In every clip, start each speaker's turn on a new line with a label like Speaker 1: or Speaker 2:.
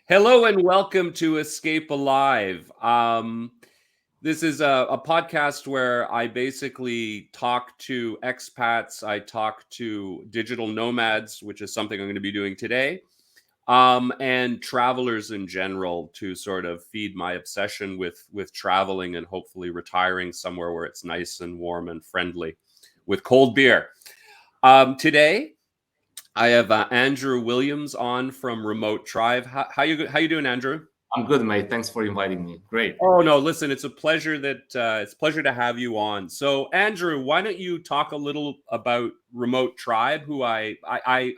Speaker 1: Hello and welcome to Escape Alive. This is a podcast where I basically talk to expats, I talk to digital nomads, which is something I'm going to be doing today, and travelers in general to sort of feed my obsession with traveling and hopefully retiring somewhere where it's nice and warm and friendly with cold beer. Today, I have Andrew Williams on from Remote Tribe. How you doing, Andrew?
Speaker 2: I'm good, mate. Thanks for inviting me. Great.
Speaker 1: Oh no, listen, it's a pleasure it's a pleasure to have you on. So, Andrew, why don't you talk a little about Remote Tribe? Who I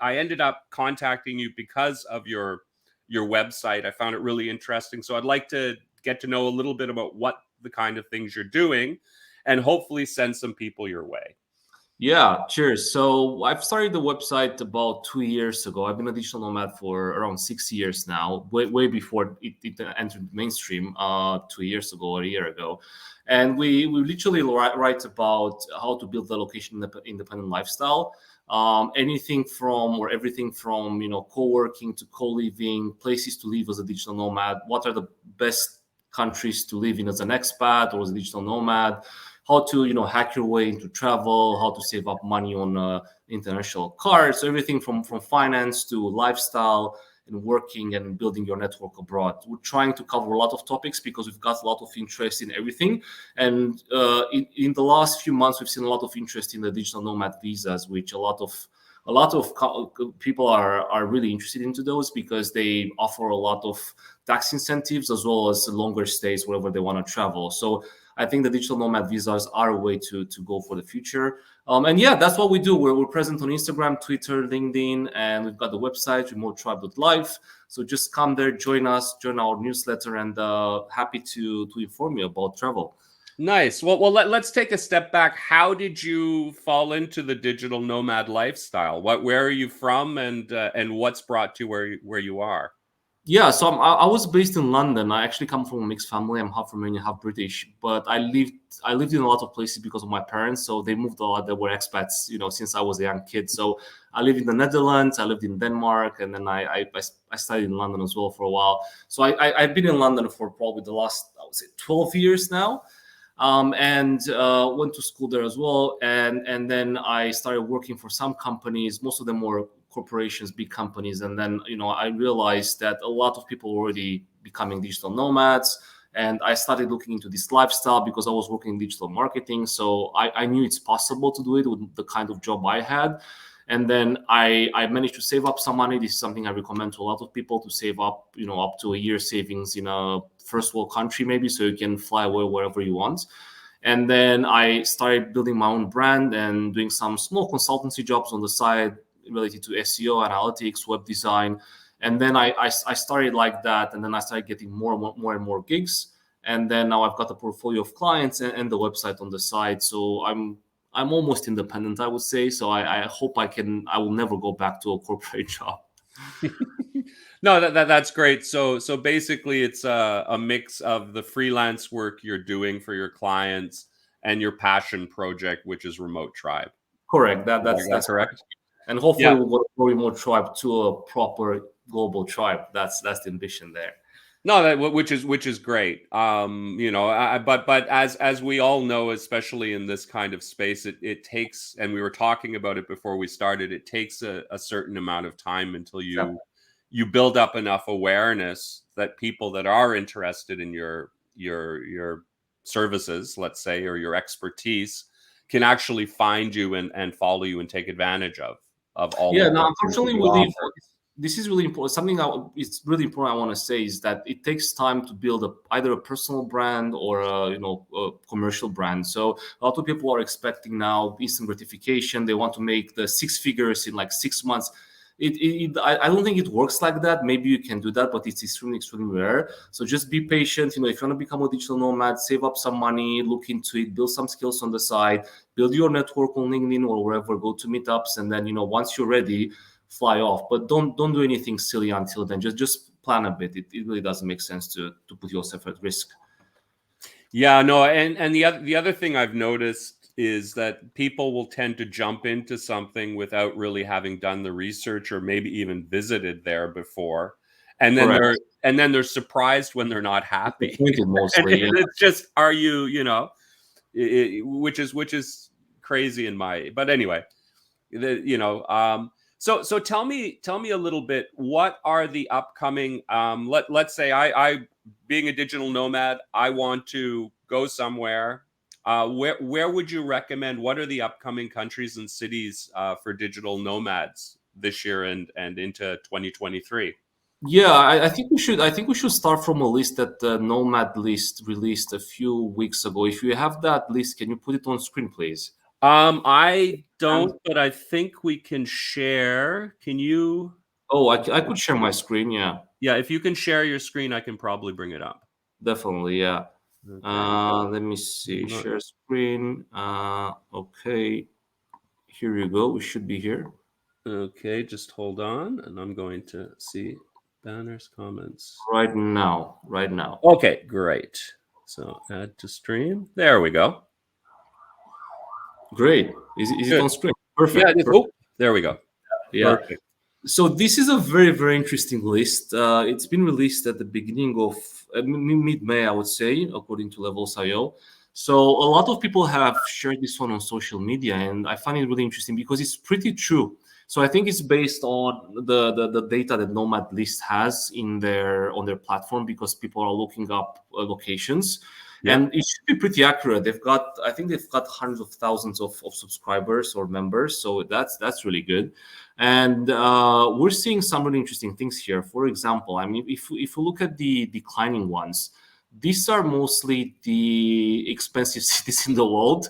Speaker 1: ended up contacting you because of your website. I found it really interesting. So, I'd like to get to know a little bit about what the kind of things you're doing, and hopefully send some people your way.
Speaker 2: Yeah, cheers. So I've started the website about 2 years ago. I've been a digital nomad for around 6 years now, way before it entered mainstream 2 years ago or a year ago. And we literally write about how to build the location independent lifestyle. Anything from or everything from co-working to co-living, places to live as a digital nomad. What are the best countries to live in as an expat or as a digital nomad? How to hack your way into travel, how to save up money on international cards, everything from finance to lifestyle and working and building your network abroad. We're trying to cover a lot of topics because we've got a lot of interest in everything. And in the last few months, we've seen a lot of interest in the digital nomad visas, which a lot of people are really interested into those because they offer a lot of tax incentives as well as longer stays wherever they want to travel. So I think the digital nomad visas are a way to go for the future. And yeah, that's what we do. We're present on Instagram, Twitter, LinkedIn, and we've got the website, remotetribe.life. So just come there, join us, join our newsletter, and happy to inform you about travel.
Speaker 1: Nice. Well, let's take a step back. How did you fall into the digital nomad lifestyle? Where are you from, and what's brought you where you are?
Speaker 2: Yeah, so I was based in London. I actually come from a mixed family. I'm half Romanian, half British. But I lived in a lot of places because of my parents. So they moved a lot. They were expats, since I was a young kid. So I lived in the Netherlands. I lived in Denmark, and then I studied in London as well for a while. So I've been in London for probably the last, I would say, 12 years now. And went to school there as well. And then I started working for some companies. Most of them were corporations, big companies. And then, I realized that a lot of people were already becoming digital nomads. And I started looking into this lifestyle because I was working in digital marketing. So I knew it's possible to do it with the kind of job I had. And then I managed to save up some money. This is something I recommend to a lot of people, to save up, up to a year savings in a first world country, maybe, so you can fly away wherever you want. And then I started building my own brand and doing some small consultancy jobs on the side related to SEO, analytics, web design. And then I started like that. And then I started getting more and more gigs. And then now I've got a portfolio of clients and the website on the side. So I'm almost independent, I would say. So I hope I will never go back to a corporate job.
Speaker 1: No, that's great. So basically, it's a mix of the freelance work you're doing for your clients and your passion project, which is Remote Tribe.
Speaker 2: Correct. That's
Speaker 1: correct.
Speaker 2: And hopefully
Speaker 1: Yeah.
Speaker 2: we'll go Remote Tribe to a proper global tribe. That's the ambition there.
Speaker 1: No, which is great. But as we all know, especially in this kind of space, it takes, and we were talking about it before we started, it takes a certain amount of time until you build up enough awareness that people that are interested in your services, let's say, or your expertise, can actually find you and follow you and take advantage of all.
Speaker 2: Yeah,
Speaker 1: of
Speaker 2: no,
Speaker 1: what
Speaker 2: unfortunately,
Speaker 1: you
Speaker 2: we live.
Speaker 1: offer.
Speaker 2: This is really important. Something it's really important. I want to say is that it takes time to build either a personal brand or a commercial brand. So a lot of people are expecting now instant gratification. They want to make the six figures in like 6 months. I don't think it works like that. Maybe you can do that, but it's extremely rare. So just be patient. If you want to become a digital nomad, save up some money, look into it, build some skills on the side, build your network on LinkedIn or wherever, go to meetups, and then once you're ready, fly off. But don't do anything silly until then. Just plan a bit. It really doesn't make sense to put yourself at risk.
Speaker 1: Yeah, no, and the other thing I've noticed is that people will tend to jump into something without really having done the research or maybe even visited there before. and then
Speaker 2: Correct.
Speaker 1: they're surprised when they're not happy.
Speaker 2: Disappointed
Speaker 1: And
Speaker 2: mostly. Yeah.
Speaker 1: it's just, are you, which is crazy in my, but anyway, so tell me a little bit, what are the upcoming, let's say I being a digital nomad, I want to go somewhere. Where would you recommend? What are the upcoming countries and cities for digital nomads this year and into 2023?
Speaker 2: Yeah, I think we should. I think we should start from a list that the Nomad list released a few weeks ago. If you have that list, can you put it on screen, please?
Speaker 1: I don't,
Speaker 2: And
Speaker 1: but I think we can share. Can you?
Speaker 2: oh, I could share my screen. Yeah,
Speaker 1: Yeah, if you can share your screen, I can probably bring it up.
Speaker 2: definitely. Yeah.
Speaker 1: Okay.
Speaker 2: Let me see.
Speaker 1: Hold on.
Speaker 2: Share screen. Okay. Here you go. We should be here.
Speaker 1: Okay, just hold on, and I'm going to see banners, comments.
Speaker 2: Right now. Right now.
Speaker 1: Okay, great. So add to stream. There we go.
Speaker 2: Great. Is it
Speaker 1: Good.
Speaker 2: on screen? Perfect.
Speaker 1: Yeah,
Speaker 2: Perfect.
Speaker 1: oh, there we go.
Speaker 2: Yeah.
Speaker 1: Perfect.
Speaker 2: So this is a very, very interesting list. It's been released at the beginning of mid-May, I would say, according to Levels.io. So a lot of people have shared this one on social media, and I find it really interesting because it's pretty true. So I think it's based on the data that Nomad List has on their platform, because people are looking up locations.
Speaker 1: Yeah.
Speaker 2: And it should be pretty accurate. I think they've got hundreds of thousands of subscribers or members, so that's really good. And we're seeing some really interesting things here. For example, I mean, if we look at the declining ones, these are mostly the expensive cities in the world.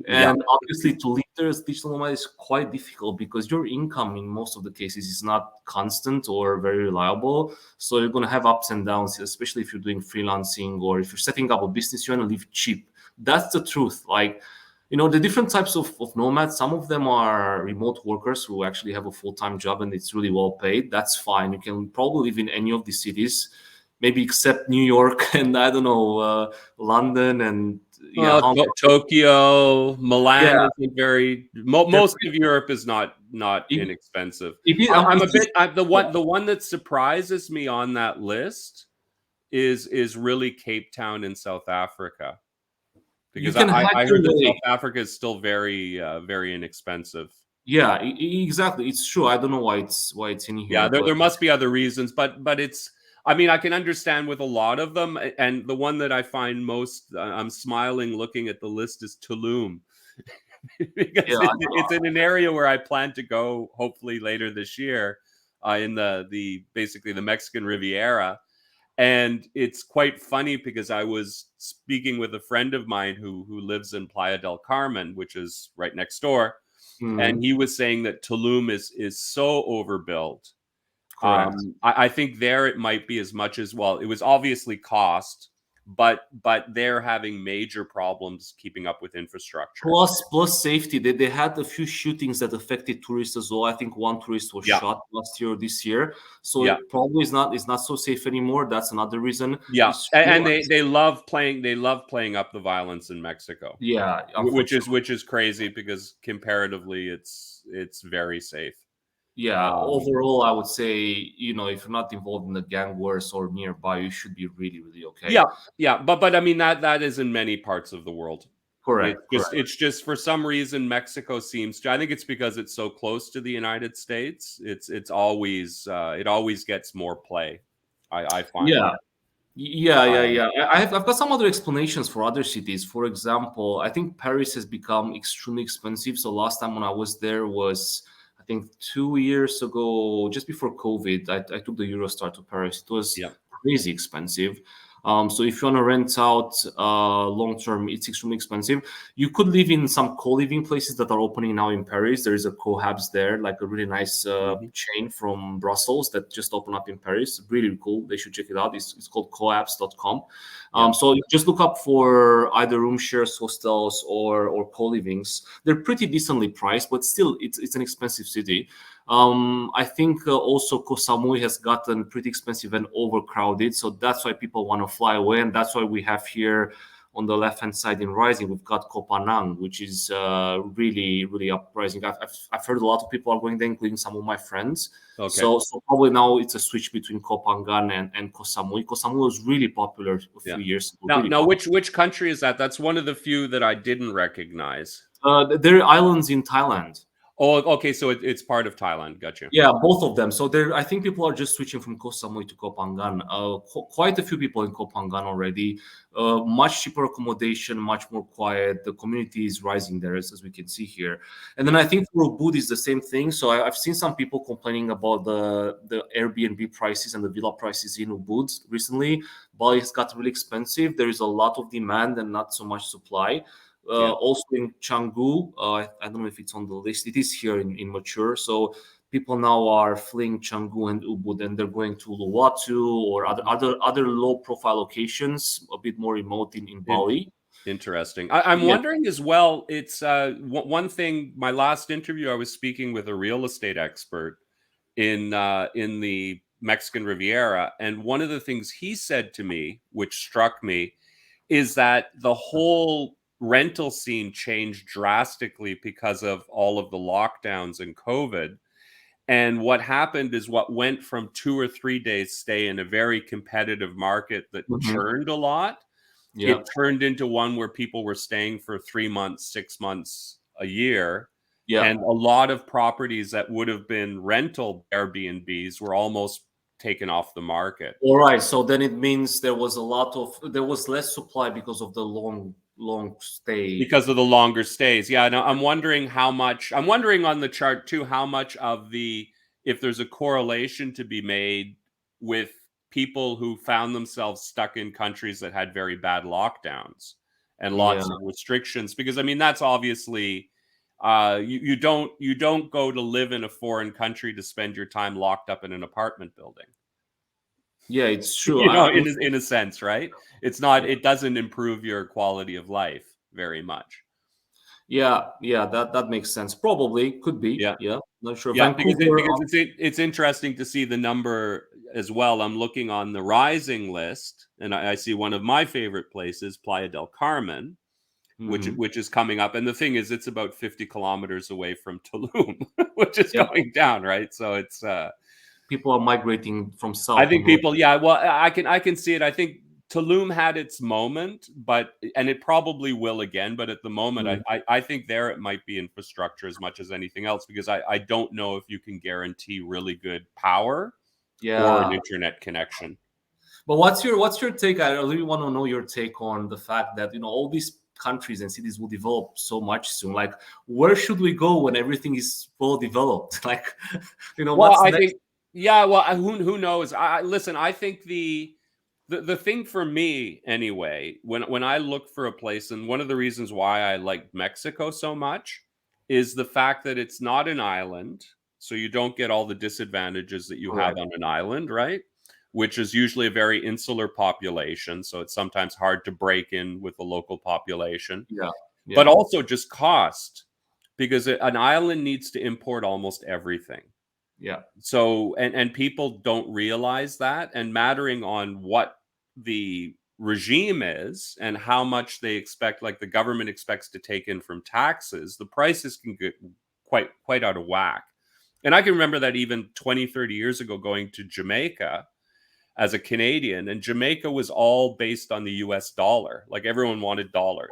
Speaker 1: Yeah.
Speaker 2: And obviously, to live there as digital nomad is quite difficult because your income in most of the cases is not constant or very reliable. So you're going to have ups and downs, especially if you're doing freelancing or if you're setting up a business, you want to live cheap. That's the truth. Like, the different types of nomads, some of them are remote workers who actually have a full-time job and it's really well paid. That's fine. You can probably live in any of these cities, maybe except New York and I don't know, London and
Speaker 1: Tokyo, Milan
Speaker 2: Yeah.
Speaker 1: isn't very. Most of Europe is not inexpensive. I'm a bit. The one that surprises me on that list is really Cape Town in South Africa, because I heard that South Africa is still very very inexpensive.
Speaker 2: Yeah, exactly. It's true. I don't know why it's in here.
Speaker 1: Yeah, there must be other reasons, but it's. I mean, I can understand with a lot of them, and the one that I find most, I'm smiling looking at the list, is Tulum, because it's in an area where I plan to go hopefully later this year, in the basically the Mexican Riviera, and it's quite funny because I was speaking with a friend of mine who lives in Playa del Carmen, which is right next door, and he was saying that Tulum is so overbuilt. I think there it might be as much as, well, it was obviously cost, but they're having major problems keeping up with infrastructure.
Speaker 2: Plus safety. They had a few shootings that affected tourists as well. I think one tourist was shot last year or this year. So it probably is not so safe anymore. That's another reason.
Speaker 1: Yeah. And they love playing up the violence in Mexico.
Speaker 2: Yeah.
Speaker 1: Which is crazy because comparatively it's very safe.
Speaker 2: Yeah, overall, I would say, if you're not involved in the gang wars or nearby, you should be really, really okay.
Speaker 1: Yeah, but I mean that is in many parts of the world.
Speaker 2: Correct.
Speaker 1: It's just for some reason Mexico seems to. I think it's because it's so close to the United States. It's always it always gets more play. I find.
Speaker 2: Yeah. I've got some other explanations for other cities. For example, I think Paris has become extremely expensive. So last time when I was there was, I think 2 years ago, just before COVID, I took the Eurostar to Paris. It was crazy expensive. So if you want to rent out long term, it's extremely expensive. You could live in some co-living places that are opening now in Paris. There is a Cohabs there, like a really nice chain from Brussels that just opened up in Paris. Really cool. They should check it out. It's called cohabs.com. So you just look up for either room shares, hostels, or co-livings. They're pretty decently priced, but still, it's an expensive city. I think also Koh Samui has gotten pretty expensive and overcrowded, so that's why people want to fly away, and that's why we have here on the left-hand side in rising, we've got Koh Phangan, which is really, really uprising. I've heard a lot of people are going there, including some of my friends.
Speaker 1: Okay.
Speaker 2: So probably now it's a switch between Koh Phangan and Koh Samui. Koh Samui was really popular a few years ago.
Speaker 1: Now, which country is that? That's one of the few that I didn't recognize.
Speaker 2: There are islands in Thailand.
Speaker 1: Oh, okay. So it's part of Thailand. Gotcha.
Speaker 2: Yeah, both of them. So I think people are just switching from Koh Samui to Koh Phangan. Quite a few people in Koh Phangan already. Much cheaper accommodation, much more quiet. The community is rising there, as we can see here. And then I think for Ubud is the same thing. So I've seen some people complaining about the Airbnb prices and the villa prices in Ubud recently. Bali has got really expensive. There is a lot of demand and not so much supply. Also in Canggu, I don't know if it's on the list. It is here in Mature. So people now are fleeing Canggu and Ubud, and they're going to Uluwatu or other low-profile locations, a bit more remote in Bali.
Speaker 1: Interesting. I'm wondering as well. It's one thing. My last interview, I was speaking with a real estate expert in the Mexican Riviera, and one of the things he said to me, which struck me, is that the whole rental scene changed drastically because of all of the lockdowns and COVID. And what happened is what went from 2 or 3 days stay in a very competitive market that churned a lot. It turned into one where people were staying for 3 months, 6 months, a year. And a lot of properties that would have been rental Airbnbs were almost taken off the market.
Speaker 2: All right. So then it means there was less supply because of the long stay.
Speaker 1: Because of the longer stays. Yeah, no, I'm wondering on the chart too, how much of if there's a correlation to be made with people who found themselves stuck in countries that had very bad lockdowns and lots of restrictions. Because I mean, that's obviously you don't go to live in a foreign country to spend your time locked up in an apartment building.
Speaker 2: Yeah, it's true.
Speaker 1: In a sense, right? It's not. It doesn't improve your quality of life very much.
Speaker 2: Yeah, that makes sense. Probably could be. Yeah, not sure.
Speaker 1: Yeah, because it's interesting to see the number as well. I'm looking on the rising list, and I see one of my favorite places, Playa del Carmen, which is coming up. And the thing is, it's about 50 kilometers away from Tulum, which is going down, right? So it's
Speaker 2: people are migrating from south.
Speaker 1: I think people, well, I can see it. I think Tulum had its moment, and it probably will again. But at the moment, I think there it might be infrastructure as much as anything else, because I don't know if you can guarantee really good power or an internet connection.
Speaker 2: But what's your take? I really want to know your take on the fact that all these countries and cities will develop so much soon. Like, where should we go when everything is well developed? Like,
Speaker 1: well, I think. Yeah, well, who knows? Listen, I think the thing for me anyway, when I look for a place, and one of the reasons why I like Mexico so much is the fact that it's not an island, so you don't get all the disadvantages that you have on an island, right? Which is usually a very insular population, so it's sometimes hard to break in with the local population.
Speaker 2: Yeah.
Speaker 1: But also just cost, because an island needs to import almost everything.
Speaker 2: Yeah.
Speaker 1: So, and people don't realize that, and mattering on what the regime is and how much they expect, like the government expects to take in from taxes, the prices can get quite out of whack. And I can remember that even 20, 30 years ago, going to Jamaica as a Canadian, and Jamaica was all based on the US dollar. Like everyone wanted dollars.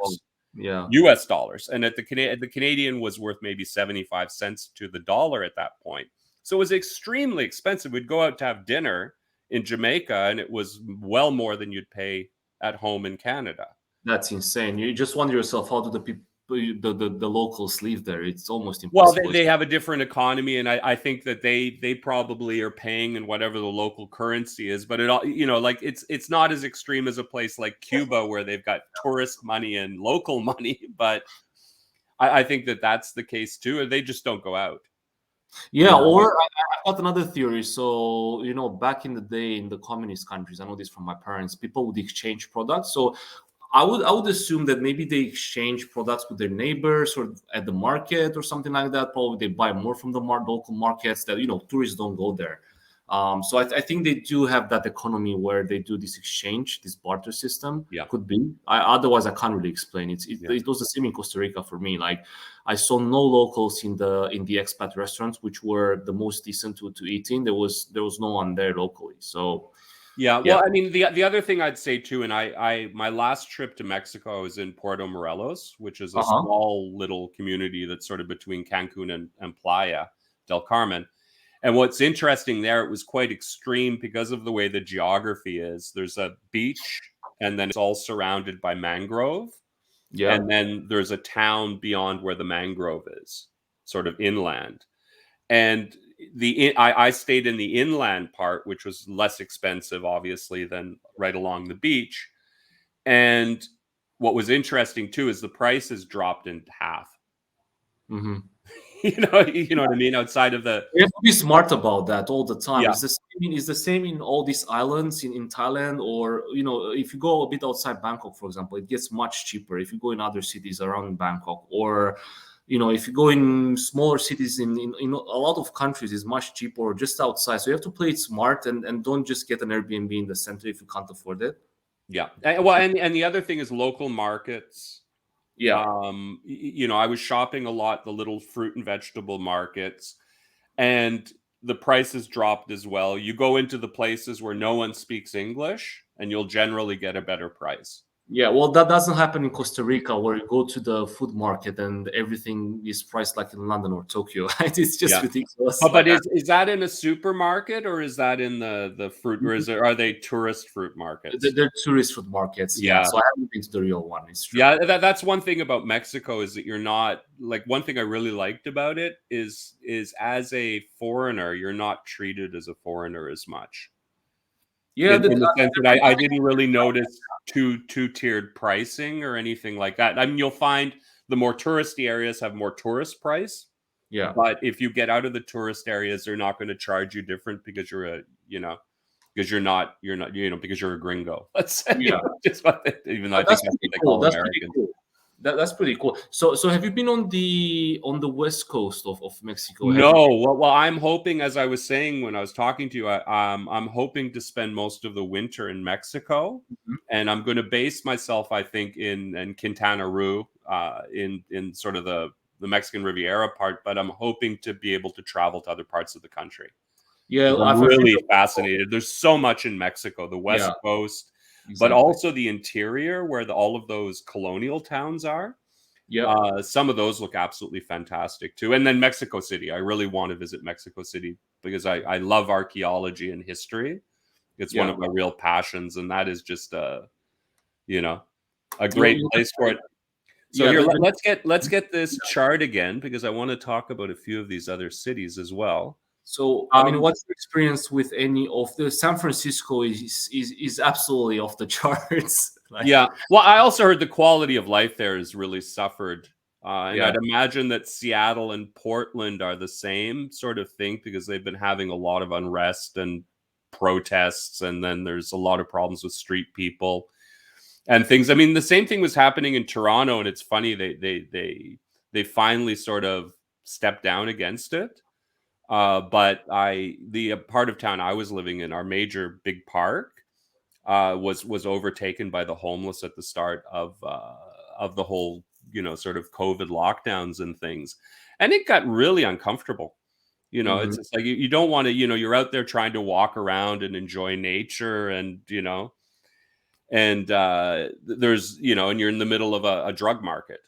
Speaker 1: US dollars. And the Canadian was worth maybe 75 cents to the dollar at that point. So it was extremely expensive. We'd go out to have dinner in Jamaica, and it was well more than you'd pay at home in Canada.
Speaker 2: That's insane. You just wonder yourself, how do the people, the locals live there? It's almost impossible.
Speaker 1: Well, they have a different economy, and I think that they probably are paying in whatever the local currency is. But it all, like it's not as extreme as a place like Cuba, where they've got tourist money and local money. But I think that that's the case too, and they just don't go out.
Speaker 2: Yeah, or I got another theory. So, back in the day in the communist countries, I know this from my parents, people would exchange products. So I would assume that maybe they exchange products with their neighbors or at the market or something like that. Probably they buy more from the local markets that, tourists don't go there. So I think they do have that economy where they do this exchange, this barter system.
Speaker 1: Yeah.
Speaker 2: Could be. Otherwise, I can't really explain it. It was the same in Costa Rica for me. Like I saw no locals in the expat restaurants, which were the most decent to eat in. There was no one there locally. So
Speaker 1: Yeah,
Speaker 2: yeah.
Speaker 1: well, I mean, the other thing I'd say too, and I my last trip to Mexico, I was in Puerto Morelos, which is a small little community that's sort of between Cancun and Playa del Carmen. And what's interesting there, it was quite extreme because of the way the geography is. There's a beach, and then it's all surrounded by mangrove.
Speaker 2: Yeah.
Speaker 1: And then there's a town beyond where the mangrove is, sort of inland. And I stayed in the inland part, which was less expensive, obviously, than right along the beach. And what was interesting too is the prices dropped in half.
Speaker 2: Mm-hmm.
Speaker 1: you know what I mean? Outside of the,
Speaker 2: you have to be smart about that all the time.
Speaker 1: Yeah.
Speaker 2: It's the same in all these islands in Thailand, or if you go a bit outside Bangkok, for example, it gets much cheaper. If you go in other cities around Bangkok, or if you go in smaller cities in a lot of countries, it's much cheaper, or just outside. So you have to play it smart and don't just get an Airbnb in the center if you can't afford it.
Speaker 1: Yeah. Well, and the other thing is local markets.
Speaker 2: Yeah.
Speaker 1: I was shopping a lot, the little fruit and vegetable markets, and the prices dropped as well. You go into the places where no one speaks English, and you'll generally get a better price.
Speaker 2: Yeah, well, that doesn't happen in Costa Rica, where you go to the food market and everything is priced like in London or Tokyo. Right? It's just ridiculous.
Speaker 1: But is that in a supermarket, or is that in the fruit, or are they tourist fruit markets?
Speaker 2: They're tourist fruit markets. Yeah. So I haven't been to the real one. It's true.
Speaker 1: Yeah, that's one thing about Mexico, is that you're not, like, one thing I really liked about it is as a foreigner, you're not treated as a foreigner as much.
Speaker 2: Yeah,
Speaker 1: in the sense that I didn't really notice two-tiered pricing or anything like that. I mean, you'll find the more touristy areas have more tourist price.
Speaker 2: Yeah.
Speaker 1: But if you get out of the tourist areas, they're not going to charge you different because you're because you're a gringo. Let's say.
Speaker 2: Yeah.
Speaker 1: Even though I think that's what they call Americans.
Speaker 2: Cool. That's pretty cool. So have you been on the west coast of Mexico?
Speaker 1: No. Well, I'm hoping, as I was saying when I was talking to you, I'm hoping to spend most of the winter in Mexico, and I'm going to base myself, I think, in Quintana Roo, in sort of the Mexican Riviera part. But I'm hoping to be able to travel to other parts of the country.
Speaker 2: Yeah,
Speaker 1: I'm really fascinated. There's so much in Mexico, the West Coast. Exactly. But also the interior, where all of those colonial towns are. Yeah, some of those look absolutely fantastic too. And then Mexico City. I really want to visit Mexico City because I love archaeology and history. It's one of my real passions, and that is just a great place for it. So here, let's get this chart again, because I want to talk about a few of these other cities as well.
Speaker 2: So, I mean, what's your experience with any of the San Francisco is absolutely off the charts.
Speaker 1: Yeah. Well, I also heard the quality of life there has really suffered. And I'd imagine that Seattle and Portland are the same sort of thing, because they've been having a lot of unrest and protests. And then there's a lot of problems with street people and things. I mean, the same thing was happening in Toronto. And it's funny, they finally sort of stepped down against it. But the part of town I was living in, our major big park, was overtaken by the homeless at the start of the whole, sort of COVID lockdowns and things. And it got really uncomfortable. It's just like, you don't want to, you're out there trying to walk around and enjoy nature, and, and there's, and you're in the middle of a drug market.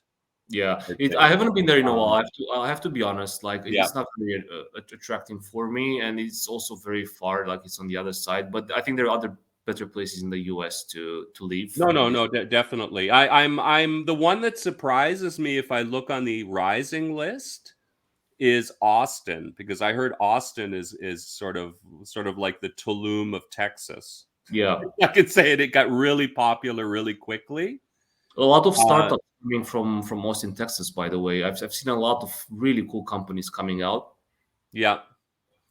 Speaker 2: Yeah, I haven't been there in a while. I have to be honest. Like, it's not really attracting for me, and it's also very far. Like, it's on the other side. But I think there are other better places in the U.S. to live.
Speaker 1: No, definitely. I'm the one that surprises me if I look on the rising list is Austin, because I heard Austin is sort of like the Tulum of Texas.
Speaker 2: Yeah,
Speaker 1: I could say it. It got really popular really quickly.
Speaker 2: A lot of startups coming from Austin, Texas. By the way, I've seen a lot of really cool companies coming out.
Speaker 1: Yeah.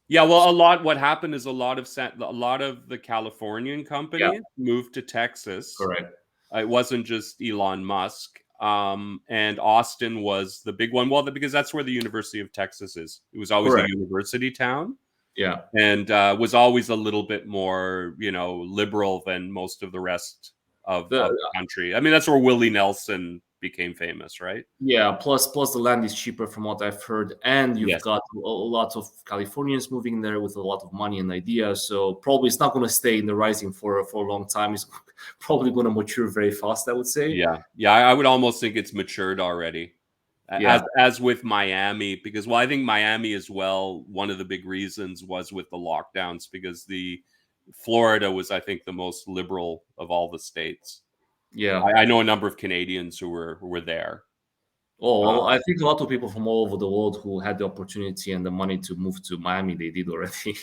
Speaker 1: Well, what happened is a lot of the Californian companies moved to Texas.
Speaker 2: Correct.
Speaker 1: It wasn't just Elon Musk. And Austin was the big one. Well, because that's where the University of Texas is. It was always a university town.
Speaker 2: Yeah.
Speaker 1: and was always a little bit more, liberal than most of the rest of the country. I mean, that's where Willie Nelson became famous, right?
Speaker 2: Yeah, plus the land is cheaper from what I've heard, and you've
Speaker 1: Yes.
Speaker 2: got a lot of Californians moving there with a lot of money and ideas. So probably it's not going to stay in the rising for a long time. It's probably going to mature very fast, I would say.
Speaker 1: Yeah. I would almost think it's matured already.
Speaker 2: Yeah.
Speaker 1: As with Miami, because I think Miami as well, one of the big reasons was with the lockdowns, because the Florida was, I think, the most liberal of all the states.
Speaker 2: Yeah.
Speaker 1: I know a number of Canadians who were there.
Speaker 2: Oh, well, I think a lot of people from all over the world who had the opportunity and the money to move to Miami, they did already.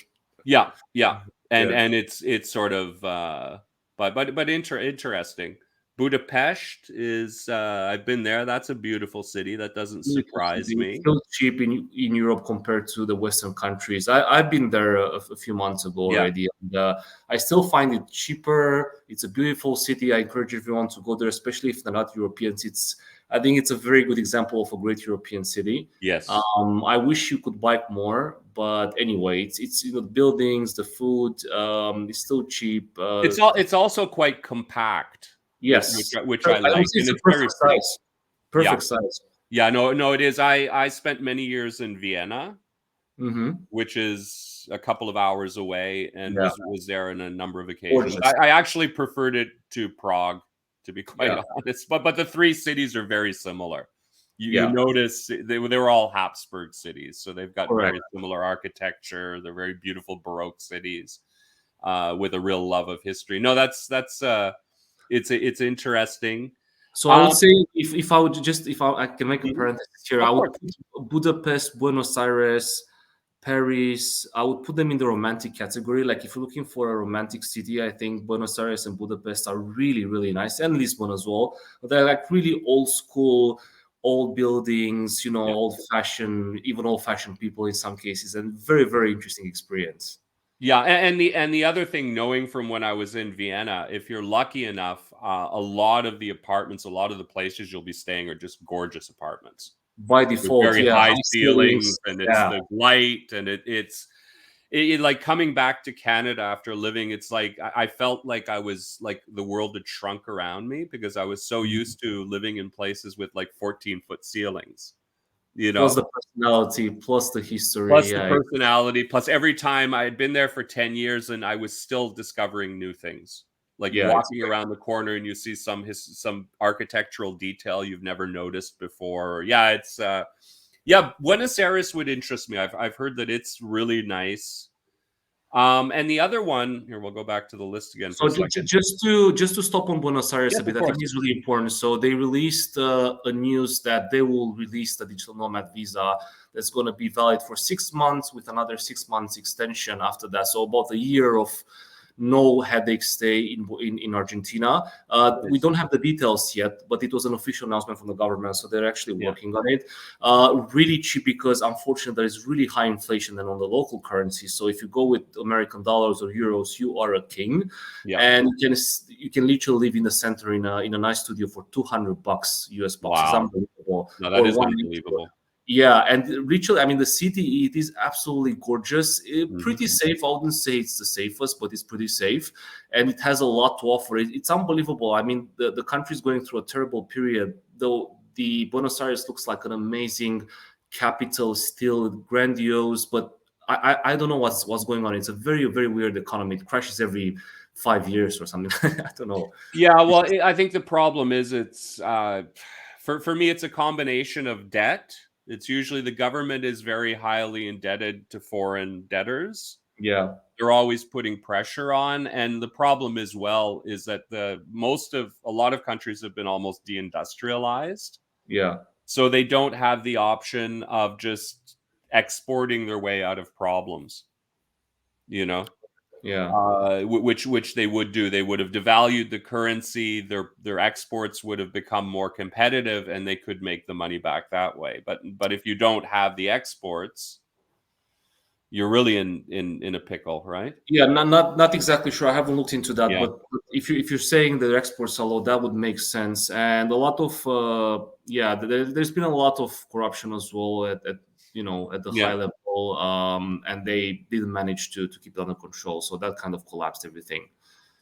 Speaker 1: Yeah,
Speaker 2: Yeah.
Speaker 1: and it's sort of but interesting. Budapest is I've been there. That's a beautiful city. That doesn't surprise
Speaker 2: It's
Speaker 1: me.
Speaker 2: still cheap in Europe compared to the Western countries. I've been there a few months ago
Speaker 1: Yeah,
Speaker 2: already, and I still find it cheaper. It's a beautiful city. I encourage everyone to go there, especially if they're not Europeans. I think it's a very good example of a great European city.
Speaker 1: yes.
Speaker 2: I wish you could bike more, but anyway, it's the buildings, the food, it's still cheap.
Speaker 1: It's also quite compact,
Speaker 2: Yes,
Speaker 1: which I
Speaker 2: I would
Speaker 1: like,
Speaker 2: say
Speaker 1: and
Speaker 2: it's a
Speaker 1: it's very
Speaker 2: perfect
Speaker 1: pretty.
Speaker 2: size.
Speaker 1: Yeah,
Speaker 2: Perfect size.
Speaker 1: yeah. No, it is. I spent many years in Vienna,
Speaker 2: Hmm.
Speaker 1: which is a couple of hours away, and
Speaker 2: Yeah,
Speaker 1: was there on a number of occasions.
Speaker 2: gorgeous.
Speaker 1: I actually preferred it to Prague, to be quite
Speaker 2: Yeah,
Speaker 1: honest. But the three cities are very similar. You
Speaker 2: yeah,
Speaker 1: notice they were all Habsburg cities, so they've got
Speaker 2: correct.
Speaker 1: very similar architecture. They're very beautiful Baroque cities with a real love of history. No, that's it's interesting.
Speaker 2: So I would say if I would just if I can make a
Speaker 1: Mhm.
Speaker 2: parenthesis here, I
Speaker 1: Of
Speaker 2: would
Speaker 1: course.
Speaker 2: put Budapest, Buenos Aires, Paris. I would put them in the romantic category. Like if you're looking for a romantic city, I think Buenos Aires and Budapest are really really nice, and Lisbon as well. But they're like really old school, old buildings,
Speaker 1: Yeah.
Speaker 2: old fashioned, even old fashioned people in some cases, and very very interesting experience.
Speaker 1: Yeah, and the other thing, knowing from when I was in Vienna, if you're lucky enough, a lot of the apartments, a lot of the places you'll be staying are just gorgeous apartments
Speaker 2: By
Speaker 1: with
Speaker 2: default,
Speaker 1: very
Speaker 2: yeah,
Speaker 1: high
Speaker 2: high
Speaker 1: ceilings,
Speaker 2: ceilings,
Speaker 1: and it's
Speaker 2: yeah.
Speaker 1: the light, and like coming back to Canada after living. It's like I felt like I was like the world had shrunk around me, because I was so used to living in places with like 14-foot ceilings. You
Speaker 2: Plus
Speaker 1: know,
Speaker 2: the personality, plus the history.
Speaker 1: Plus the
Speaker 2: Yeah,
Speaker 1: personality, plus every time I had been there for 10 years and I was still discovering new things. Like
Speaker 2: yeah, it's
Speaker 1: walking around the corner and you see some architectural detail you've never noticed before. Yeah, it's yeah, Buenos Aires would interest me. I've heard that it's really nice. And the other one, here we'll go back to the list again for
Speaker 2: so
Speaker 1: a second.
Speaker 2: just to stop on Buenos Aires
Speaker 1: Yes,
Speaker 2: a
Speaker 1: of
Speaker 2: bit, I think
Speaker 1: course.
Speaker 2: it's really important. So they released a news that they will release the digital nomad visa that's going to be valid for 6 months with another 6 months extension after that. So about a year of no headache stay in Argentina. We
Speaker 1: Nice.
Speaker 2: don't have the details yet, but it was an official announcement from the government, so they're actually
Speaker 1: Yeah.
Speaker 2: working on it. Really cheap because unfortunately there is really high inflation than on the local currency. So if you go with American dollars or euros, you are a king,
Speaker 1: Yeah.
Speaker 2: and you can literally live in the center in a nice studio for $200 US bucks. It's
Speaker 1: Wow.
Speaker 2: unbelievable.
Speaker 1: No, that
Speaker 2: Or
Speaker 1: is
Speaker 2: one.
Speaker 1: unbelievable.
Speaker 2: Yeah, and literally, I mean, the city, it is absolutely gorgeous.
Speaker 1: Mhm.
Speaker 2: Pretty safe. I wouldn't say it's the safest, but it's pretty safe, and it has a lot to offer. It's unbelievable. I mean, the country is going through a terrible period, though. The Buenos Aires looks like an amazing capital, still grandiose, but I don't know what's going on. It's a very very weird economy. It crashes every 5 years or something. I don't know.
Speaker 1: Yeah,
Speaker 2: It's
Speaker 1: well,
Speaker 2: just,
Speaker 1: I think the problem is it's for me it's a combination of debt. It's usually the government is very highly indebted to foreign debtors.
Speaker 2: yeah,
Speaker 1: They're always putting pressure on, and the problem as well is that a lot of countries have been almost deindustrialized,
Speaker 2: yeah,
Speaker 1: so they don't have the option of just exporting their way out of problems. You know,
Speaker 2: yeah.
Speaker 1: which they would do. They would have devalued the currency. Their exports would have become more competitive, and they could make the money back that way. But if you don't have the exports, you're really in a pickle, right?
Speaker 2: Yeah, not exactly sure. I haven't looked into that,
Speaker 1: Yeah,
Speaker 2: but if you're saying the exports are low, that would make sense. And a lot of there's been a lot of corruption as well at the high
Speaker 1: yeah,
Speaker 2: level capital, and they didn't manage to keep it under control. So that kind of collapsed everything.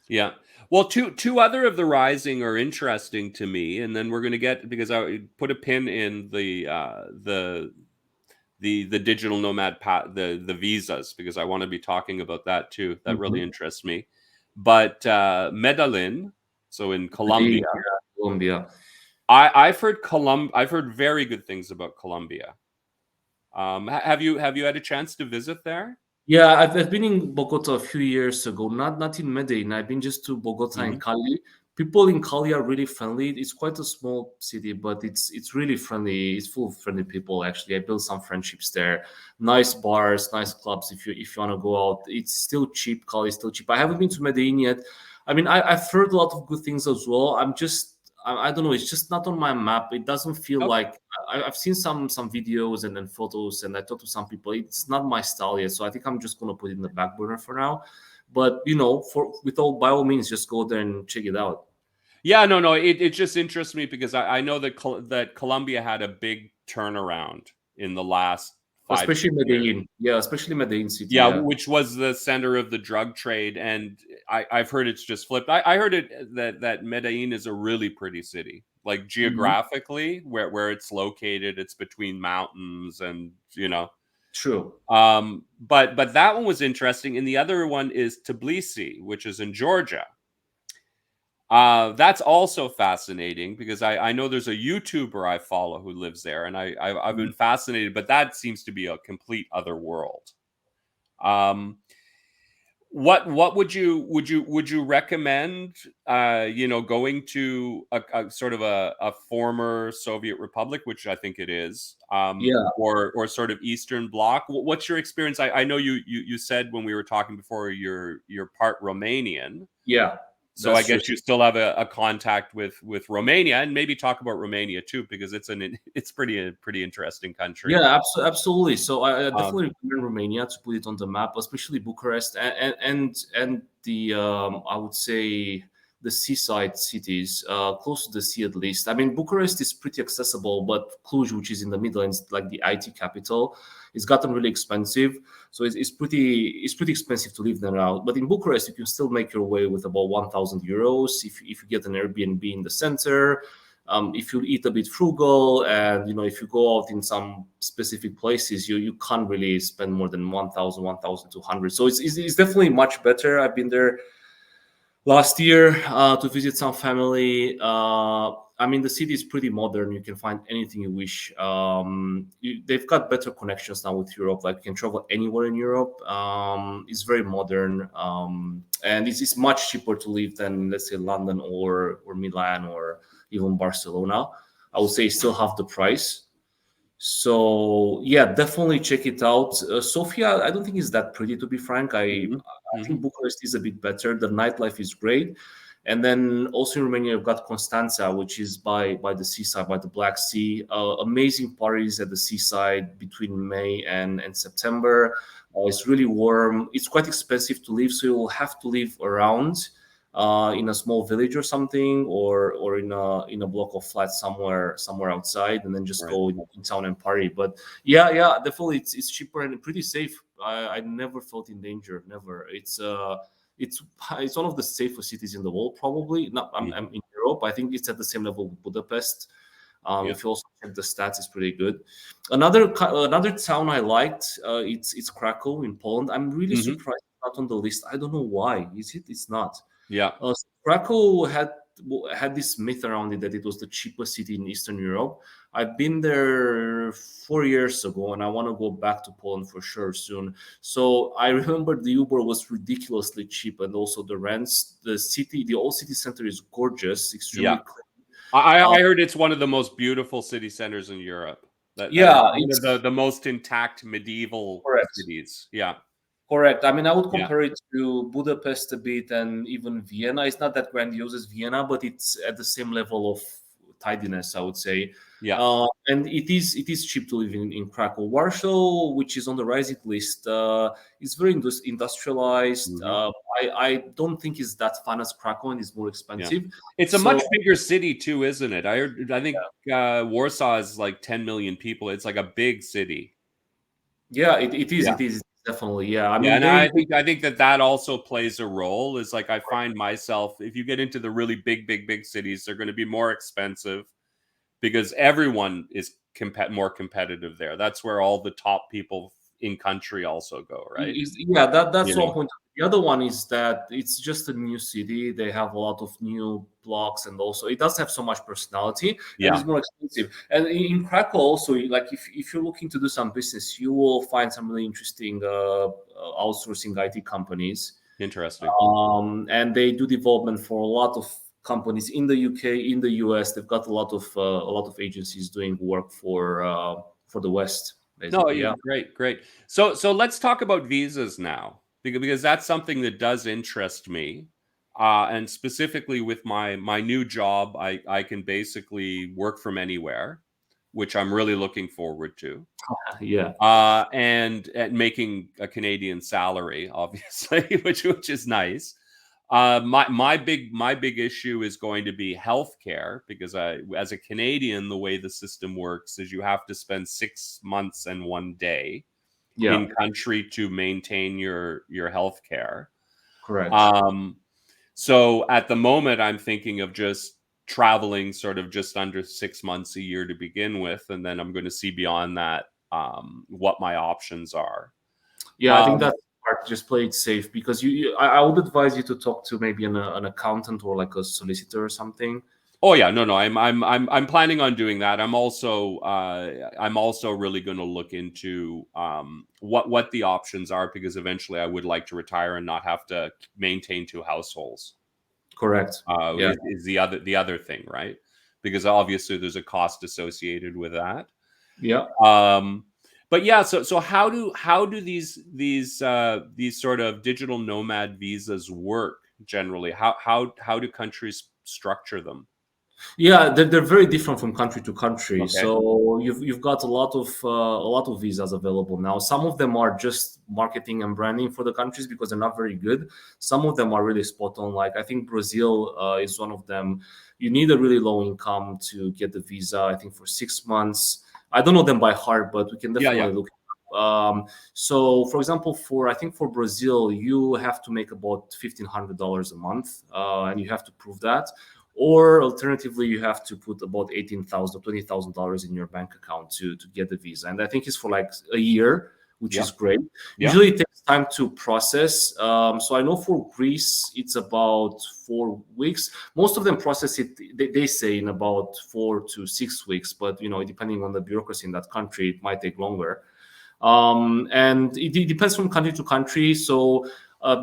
Speaker 1: Yeah. Well, two other of the rising are interesting to me, and then we're going to get, because I put a pin in the digital nomad the visas, because I want to be talking about that too. That really interests me. But Medellin, so in Colombia,
Speaker 2: Colombia.
Speaker 1: I've heard very good things about Colombia. Have you had a chance to visit there?
Speaker 2: Yeah, I've been in Bogota a few years ago. Not in Medellin. I've been just to Bogota and Cali. People in Cali are really friendly. It's quite a small city, but it's really friendly. It's full of friendly people. Actually, I built some friendships there. Nice bars, nice clubs. If you want to go out, it's still cheap. Cali is still cheap. I haven't been to Medellin yet. I mean, I've heard a lot of good things as well. I don't know. It's just not on my map. It doesn't feel
Speaker 1: Okay.
Speaker 2: like I've seen some videos and then photos, and I talked to some people. It's not my style yet, so I think I'm just gonna put it in the back burner for now. But by all means, just go there and check it out.
Speaker 1: Yeah, no. It just interests me because I know that Colombia had a big turnaround in the last 5
Speaker 2: Especially
Speaker 1: 6 years.
Speaker 2: Medellin, yeah, especially Medellin city,
Speaker 1: Yeah,
Speaker 2: yeah.
Speaker 1: which was the center of the drug trade, and I've heard it's just flipped. I heard that Medellin is a really pretty city, like geographically, where it's located. It's between mountains, and
Speaker 2: True.
Speaker 1: But that one was interesting, and the other one is Tbilisi, which is in Georgia. That's also fascinating because I know there's a YouTuber I follow who lives there, and I've been fascinated, but that seems to be a complete other world. What would you recommend? Going to a sort of a former Soviet republic, which I think it is,
Speaker 2: Yeah.
Speaker 1: or sort of Eastern Bloc. What's your experience? I know you said when we were talking before you're part Romanian.
Speaker 2: Yeah.
Speaker 1: So I
Speaker 2: That's true.
Speaker 1: guess you still have a contact with Romania, and maybe talk about Romania too, because it's a pretty interesting country.
Speaker 2: Yeah, absolutely. So I definitely recommend Romania to put it on the map, especially Bucharest and the I would say the seaside cities, close to the sea at least. I mean, Bucharest is pretty accessible, but Cluj, which is in the middle and it's like the IT capital, it's gotten really expensive. So it's pretty expensive to live there now. But in Bucharest, you can still make your way with about 1,000 euros if you get an Airbnb in the center. If you eat a bit frugal, and if you go out in some specific places, you can't really spend more than 1,000, 1,200. So it's definitely much better. I've been there last year to visit some family. I mean, the city is pretty modern. You can find anything you wish. They've got better connections now with Europe. Like, you can travel anywhere in Europe. It's very modern, and it's much cheaper to live than, let's say, London or Milan or even Barcelona. I would say still half the price. So yeah, definitely check it out. Sofia, I don't think is that pretty, to be frank. I think Bucharest is a bit better. The nightlife is great. And then also in Romania, you've got Constanța, which is by the seaside, by the Black Sea. Amazing parties at the seaside between May and September. It's really warm. It's quite expensive to live, so you'll have to live around in a small village or something, or in a block of flats somewhere outside, and then just go in town and party. But yeah, definitely it's cheaper and pretty safe. I never felt in danger. Never. It's one of the safest cities in the world, probably. Not I'm in Europe. I think it's at the same level with Budapest. If you also check the stats, it's pretty good. Another town I liked, it's Krakow in Poland. I'm really surprised it's not on the list. I don't know why. Is it? It's not.
Speaker 1: Yeah.
Speaker 2: Krakow had this myth around it that it was the cheapest city in Eastern Europe. I've been there 4 years ago, and I want to go back to Poland for sure soon. So I remember the Uber was ridiculously cheap, and also the rents. The old city center is gorgeous, extremely clean.
Speaker 1: I heard it's one of the most beautiful city centers in Europe. It's one of the most intact medieval cities. Yeah.
Speaker 2: Correct. I mean, I would compare it to Budapest a bit, and even Vienna. It's not that grandiose as Vienna, but it's at the same level of tidiness, I would say.
Speaker 1: Yeah.
Speaker 2: And it is cheap to live in Krakow. Warsaw, which is on the rising list, is very industrialized. I don't think it's that fun as Krakow, and it's more expensive.
Speaker 1: It's a much bigger city too, isn't it? I think Warsaw is like 10 million people. It's like a big city.
Speaker 2: Yeah, it is.
Speaker 1: Yeah.
Speaker 2: It is definitely. Yeah, I
Speaker 1: Yeah,
Speaker 2: mean
Speaker 1: and
Speaker 2: they.
Speaker 1: I think that also plays a role. Is like I find myself, if you get into the really big cities, they're going to be more expensive because everyone is more competitive there. That's where all the top people in country also go, right?
Speaker 2: Yeah, that's
Speaker 1: You
Speaker 2: one
Speaker 1: know,
Speaker 2: point. The other one is that it's just a new city. They have a lot of new blocks, and also it doesn't have so much personality, and
Speaker 1: yeah,
Speaker 2: it's more expensive. And in Krakow, also, like if you're looking to do some business, you will find some really interesting outsourcing IT companies,
Speaker 1: interesting.
Speaker 2: and they do development for a lot of companies in the UK, in the US. They've got a lot of agencies doing work for the West,
Speaker 1: No,
Speaker 2: basically. Yeah.
Speaker 1: great, great. So let's talk about visas now, because that's something that does interest me, and specifically with my new job, I can basically work from anywhere, which I'm really looking forward to.
Speaker 2: Yeah.
Speaker 1: And making a Canadian salary, obviously, which is nice. My big issue is going to be healthcare, because as a Canadian, the way the system works is you have to spend 6 months and 1 day
Speaker 2: Yeah.
Speaker 1: in country to maintain your healthcare.
Speaker 2: Correct.
Speaker 1: Um, so at the moment, I'm thinking of just traveling sort of just under 6 months a year to begin with, and then I'm going to see beyond that, what my options are.
Speaker 2: Yeah, I think
Speaker 1: Um,
Speaker 2: that's part. Just play it safe because I would advise you to talk to maybe an accountant or like a solicitor or something.
Speaker 1: oh yeah, no, I'm planning on doing that. I'm also really going to look into what the options are, because eventually I would like to retire and not have to maintain two households.
Speaker 2: Correct. Yeah.
Speaker 1: Is the other thing, right? Because obviously there's a cost associated with that.
Speaker 2: Yeah.
Speaker 1: Um, but yeah, so how do these sort of digital nomad visas work generally? How do countries structure them?
Speaker 2: Yeah, they're very different from country to country.
Speaker 1: Okay.
Speaker 2: So you've got a lot of visas available now. Some of them are just marketing and branding for the countries because they're not very good. Some of them are really spot on. Like I think Brazil is one of them. You need a really low income to get the visa. I think for 6 months. I don't know them by heart, but we can
Speaker 1: Yeah, yeah.
Speaker 2: definitely look. So, for example, I think for Brazil, you have to make about $1,500 a month, and you have to prove that. Or alternatively, you have to put about $18,000 in your bank account to get the visa, and I think it's for like a year, which
Speaker 1: Yeah.
Speaker 2: is great.
Speaker 1: Yeah.
Speaker 2: Usually, it takes time to process. So I know for Greece, it's about 4 weeks. Most of them process it. They say in about 4 to 6 weeks, but depending on the bureaucracy in that country, it might take longer. And it depends from country to country. So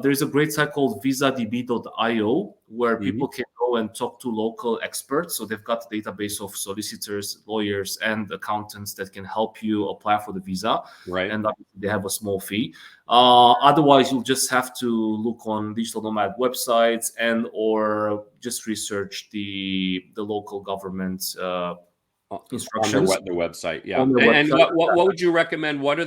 Speaker 2: there is a great site called visadb.io where
Speaker 1: Mhm.
Speaker 2: people can go and talk to local experts. So they've got a database of solicitors, lawyers, and accountants that can help you apply for the visa.
Speaker 1: Right.
Speaker 2: And they have a small fee. Otherwise, you'll just have to look on digital nomad websites or just research the local government
Speaker 1: On their
Speaker 2: instructions
Speaker 1: their website, yeah.
Speaker 2: on their
Speaker 1: And
Speaker 2: website.
Speaker 1: what would you recommend? What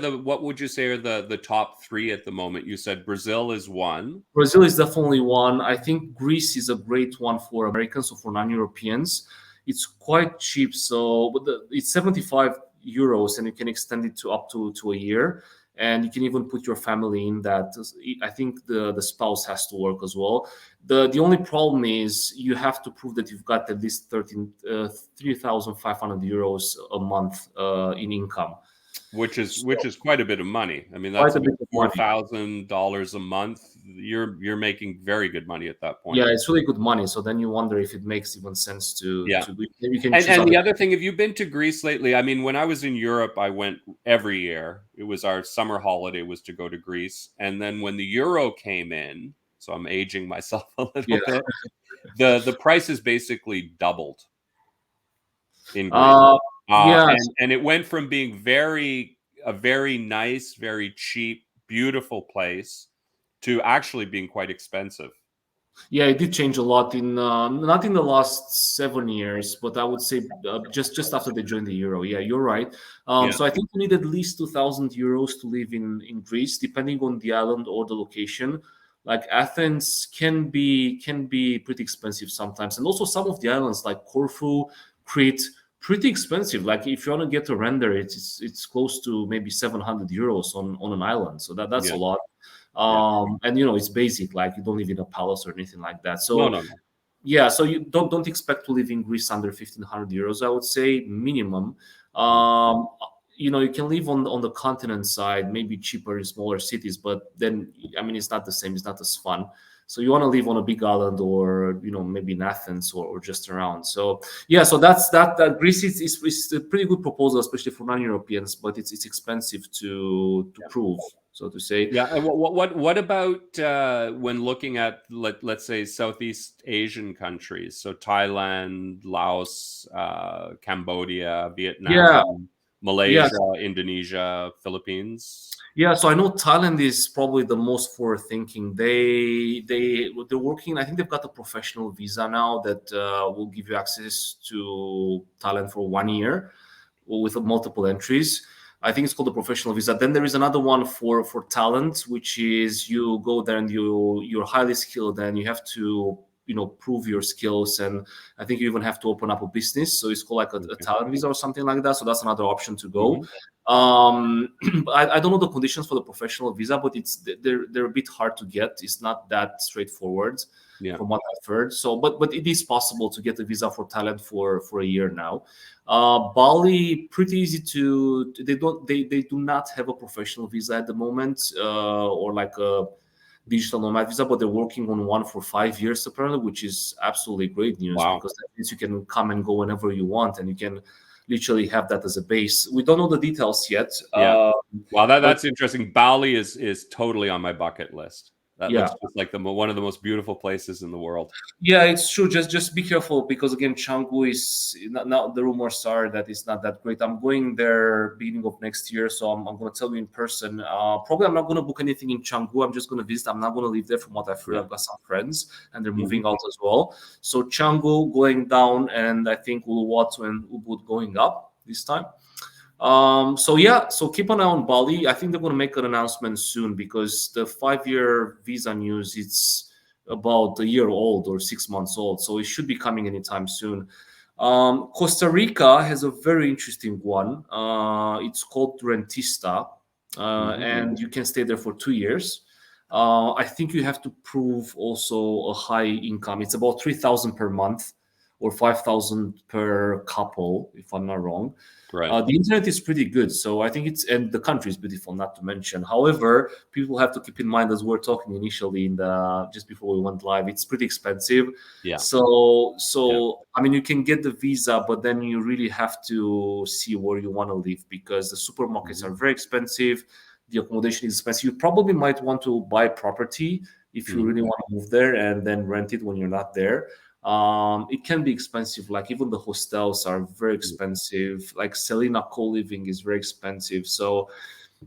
Speaker 1: would you say are the top three at the moment? You said Brazil is one.
Speaker 2: Brazil is definitely one. I think Greece is a great one for Americans, so for non-Europeans. It's quite cheap, so it's 75 euros, and you can extend it to up to a year, and you can even put your family in that. I think the spouse has to work as well. The only problem is you have to prove that you've got at least 3,500 euros a month in income.
Speaker 1: Which is quite a bit of money. I mean,
Speaker 2: Quite
Speaker 1: that's
Speaker 2: a bit
Speaker 1: about
Speaker 2: of money.
Speaker 1: $4,000 a month. You're making very good money at that point.
Speaker 2: Yeah, it's really good money. So then you wonder if it makes even sense to
Speaker 1: Yeah.
Speaker 2: to do. Maybe you can
Speaker 1: And
Speaker 2: choose
Speaker 1: and
Speaker 2: other.
Speaker 1: the other thing, have you been to Greece lately? I mean, when I was in Europe, I went every year. It was our summer holiday was to go to Greece. And then when the euro came in, so I'm aging myself a
Speaker 2: Yeah.
Speaker 1: little bit, the prices basically doubled in Greece.
Speaker 2: Uh, yeah,
Speaker 1: And it went from being a very nice, very cheap, beautiful place to actually being quite expensive.
Speaker 2: yeah, it did change a lot in not in the last 7 years, but I would say just after they joined the euro. Yeah, you're right.
Speaker 1: Yeah.
Speaker 2: So I think you need at least 2,000 euros to live in Greece, depending on the island or the location. Like Athens can be pretty expensive sometimes, and also some of the islands like Corfu, Crete, pretty expensive. Like if you want to get a render, it's close to maybe 700 euros on an island. So that's
Speaker 1: Yeah.
Speaker 2: a lot. And it's basic. Like you don't live in a palace or anything like that.
Speaker 1: No,
Speaker 2: So
Speaker 1: no, no.
Speaker 2: yeah, so you don't expect to live in Greece under 1,500 euros. I would say minimum.
Speaker 1: Mm.
Speaker 2: You can live on the continent side, maybe cheaper in smaller cities, but then I mean it's not the same. It's not as fun. So you want to live on a big island, or maybe in Athens, or just around. So yeah, so that's that. Greece is a pretty good proposal, especially for non-Europeans, but it's expensive to prove, so to say.
Speaker 1: Yeah. And what about when looking at let's say Southeast Asian countries? So Thailand, Laos, Cambodia,
Speaker 2: Yeah,
Speaker 1: Vietnam,
Speaker 2: yeah.
Speaker 1: Malaysia, Indonesia, Philippines.
Speaker 2: Yeah, so I know Thailand is probably the most forward thinking. They're working. I think they've got a professional visa now that will give you access to Thailand for 1 year with multiple entries. I think it's called the professional visa. Then there is another one for talent, which is you go there and you're highly skilled and you have to prove your skills, and I think you even have to open up a business. So it's called like a talent visa or something like that. So that's another option to go.
Speaker 1: Mhm.
Speaker 2: I don't know the conditions for the professional visa, but they're a bit hard to get. It's not that straightforward
Speaker 1: Yeah.
Speaker 2: from what I've heard. So, but it is possible to get a visa for Thailand for a year now. Bali, pretty easy to. They do not have a professional visa at the moment, or like a digital nomad visa, but they're working on one for 5 years apparently, which is absolutely great news,
Speaker 1: Wow.
Speaker 2: because that means you can come and go whenever you want, and you can literally have that as a base. We don't know the details yet.
Speaker 1: Yeah. Wow,
Speaker 2: but
Speaker 1: that's interesting. Bali is totally on my bucket list. That
Speaker 2: yeah,
Speaker 1: looks just like one of the most beautiful places in the world.
Speaker 2: yeah, it's true. Just be careful, because again, Canggu is not, now the rumors are that it's not that great. I'm going there beginning of next year, so I'm going to tell you in person. Probably I'm not going to book anything in Canggu. I'm just going to visit. I'm not going to live there. From what I've heard, I've got some friends and they're moving out as well. So Canggu going down, and I think Uluwatu and Ubud going up this time. So yeah, so keep an eye on Bali. I think they're going to make an announcement soon, because the 5-year visa news, it's about a year old or 6 months old, so it should be coming anytime soon. Costa Rica has a very interesting one. It's called Rentista, and you can stay there for 2 years. I think you have to prove also a high income. It's about 3,000 per month or 5,000 per couple, if I'm not wrong.
Speaker 1: Right.
Speaker 2: The internet is pretty good, so I think and the country is beautiful, not to mention. However, people have to keep in mind, as we're talking initially just before we went live, it's pretty expensive.
Speaker 1: Yeah.
Speaker 2: So
Speaker 1: Yeah.
Speaker 2: I mean, you can get the visa, but then you really have to see where you want to live, because the supermarkets are very expensive. The accommodation is expensive. You probably might want to buy property if you really want to move there, and then rent it when you're not there. It can be expensive. Like even the hostels are very expensive. Like Selena co-living is very expensive. So,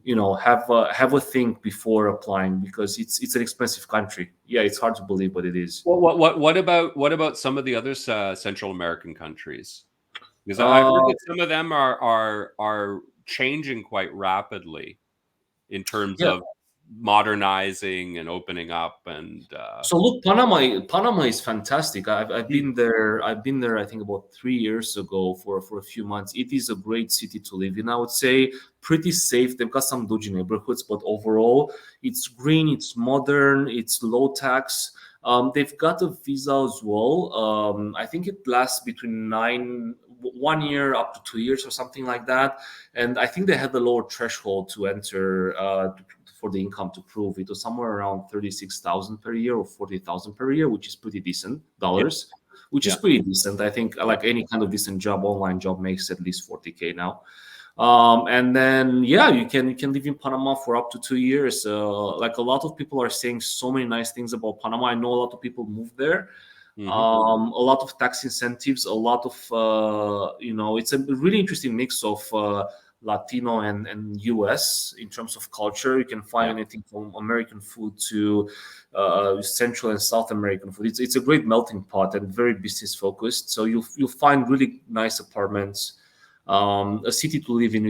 Speaker 2: have a think before applying, because it's an expensive country. Yeah, it's hard to believe, but it is.
Speaker 1: Well, what about some of the other Central American countries? Because I've heard
Speaker 2: Uh,
Speaker 1: that some of them are changing quite rapidly in terms
Speaker 2: yeah.
Speaker 1: of modernizing and opening up, and
Speaker 2: So look, Panama is fantastic. I've been there. I've been there. I think about 3 years ago for a few months. It is a great city to live in. I would say pretty safe. They've got some dodgy neighborhoods, but overall, it's green. It's modern. It's low tax. They've got a visa as well. I think it lasts between 1 year up to 2 years or something like that. And I think they had the lower threshold to enter for the income to prove. It was somewhere around 36,000 per year or 40,000 per year, which is pretty decent dollars. Which is pretty decent. I think like any kind of decent job, online job, makes at least 40K now. And then you can live in Panama for up to 2 years. Like a lot of people are saying so many nice things about Panama. I know a lot of people move there. A lot of tax incentives, a lot of it's a really interesting mix of Latino and US in terms of culture. You can find anything from American food to Central and South American food. It's a great melting pot and very business focused. So you'll find really nice apartments, a city to live in.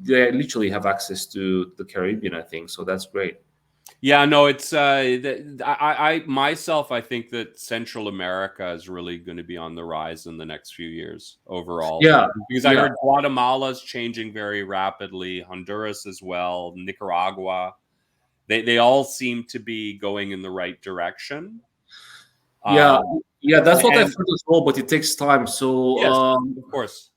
Speaker 2: They literally have access to the Caribbean, I think. So that's great.
Speaker 1: Yeah, no, it's I myself, I think that Central America is really going to be on the rise in the next few years overall,
Speaker 2: Yeah,
Speaker 1: because I
Speaker 2: yeah,
Speaker 1: heard Guatemala's changing very rapidly, Honduras as well, Nicaragua. They all seem to be going in the right direction.
Speaker 2: yeah,
Speaker 1: Um,
Speaker 2: yeah. That's what I've
Speaker 1: and
Speaker 2: heard as well, but it takes time. So
Speaker 1: yes, of course,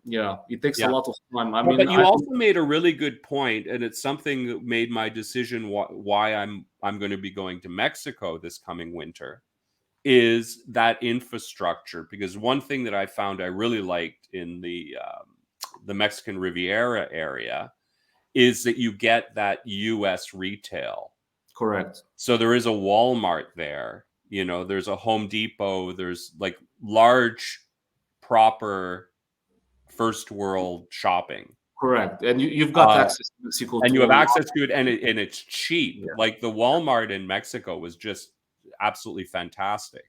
Speaker 2: yeah, it takes a
Speaker 1: yeah.
Speaker 2: lot of time. I
Speaker 1: But
Speaker 2: mean,
Speaker 1: you
Speaker 2: I
Speaker 1: also made a really good point, and it's something that made my decision why I'm going to be going to Mexico this coming winter, is that infrastructure. Because one thing that I found I really liked in the Mexican Riviera area is that you get that U.S. retail.
Speaker 2: correct.
Speaker 1: So there is a Walmart there. You know, there's a Home Depot. There's like large, proper first world shopping.
Speaker 2: Correct, and you've got
Speaker 1: Uh,
Speaker 2: access to Mexico
Speaker 1: and
Speaker 2: to
Speaker 1: you
Speaker 2: a
Speaker 1: have
Speaker 2: lot.
Speaker 1: access to it, and it's cheap.
Speaker 2: Yeah.
Speaker 1: Like the Walmart in Mexico was just absolutely fantastic.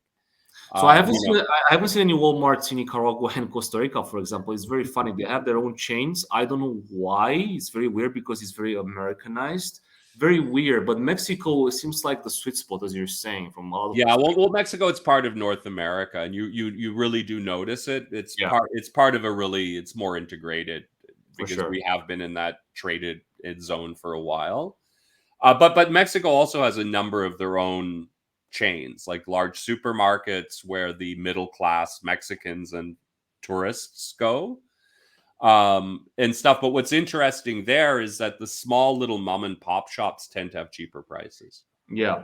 Speaker 2: So I haven't
Speaker 1: You
Speaker 2: seen
Speaker 1: know,
Speaker 2: I haven't seen any Walmarts in Nicaragua and Costa Rica, for example. It's very funny. They have their own chains. I don't know why. It's very weird because it's very Americanized. Very weird. But Mexico it seems like the sweet spot, as you're saying, from a lot of
Speaker 1: yeah.
Speaker 2: perspectives.
Speaker 1: Well, Mexico, it's part of North America, and you really do notice it.
Speaker 2: Yeah,
Speaker 1: It's part of a really, it's more integrated
Speaker 2: for
Speaker 1: because
Speaker 2: sure.
Speaker 1: we have been in that traded zone for a while. But Mexico also has a number of their own chains, like large supermarkets where the middle class Mexicans and tourists go, and stuff. But what's interesting there is that the small little mom and pop shops tend to have cheaper prices.
Speaker 2: Yeah,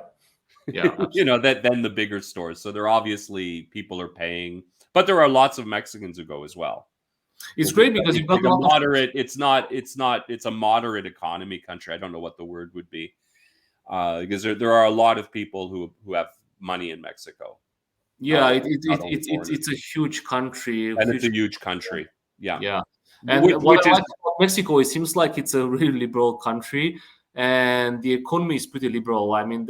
Speaker 2: yeah,
Speaker 1: You know,
Speaker 2: absolutely.
Speaker 1: that than the bigger stores. So they're obviously people are paying, but there are lots of Mexicans who go as well.
Speaker 2: It's great because
Speaker 1: It's
Speaker 2: you've got
Speaker 1: like
Speaker 2: a
Speaker 1: a
Speaker 2: lot of
Speaker 1: moderate. It's a moderate economy country. I don't know what the word would be, because there are a lot of people who have money in Mexico,
Speaker 2: yeah.
Speaker 1: not only
Speaker 2: It's
Speaker 1: foreigners,
Speaker 2: a huge country,
Speaker 1: and it's
Speaker 2: huge.
Speaker 1: a huge country. Yeah,
Speaker 2: Yeah. And what
Speaker 1: which
Speaker 2: I
Speaker 1: is
Speaker 2: like about Mexico, it seems like it's a really liberal country, and the economy is pretty liberal. I mean,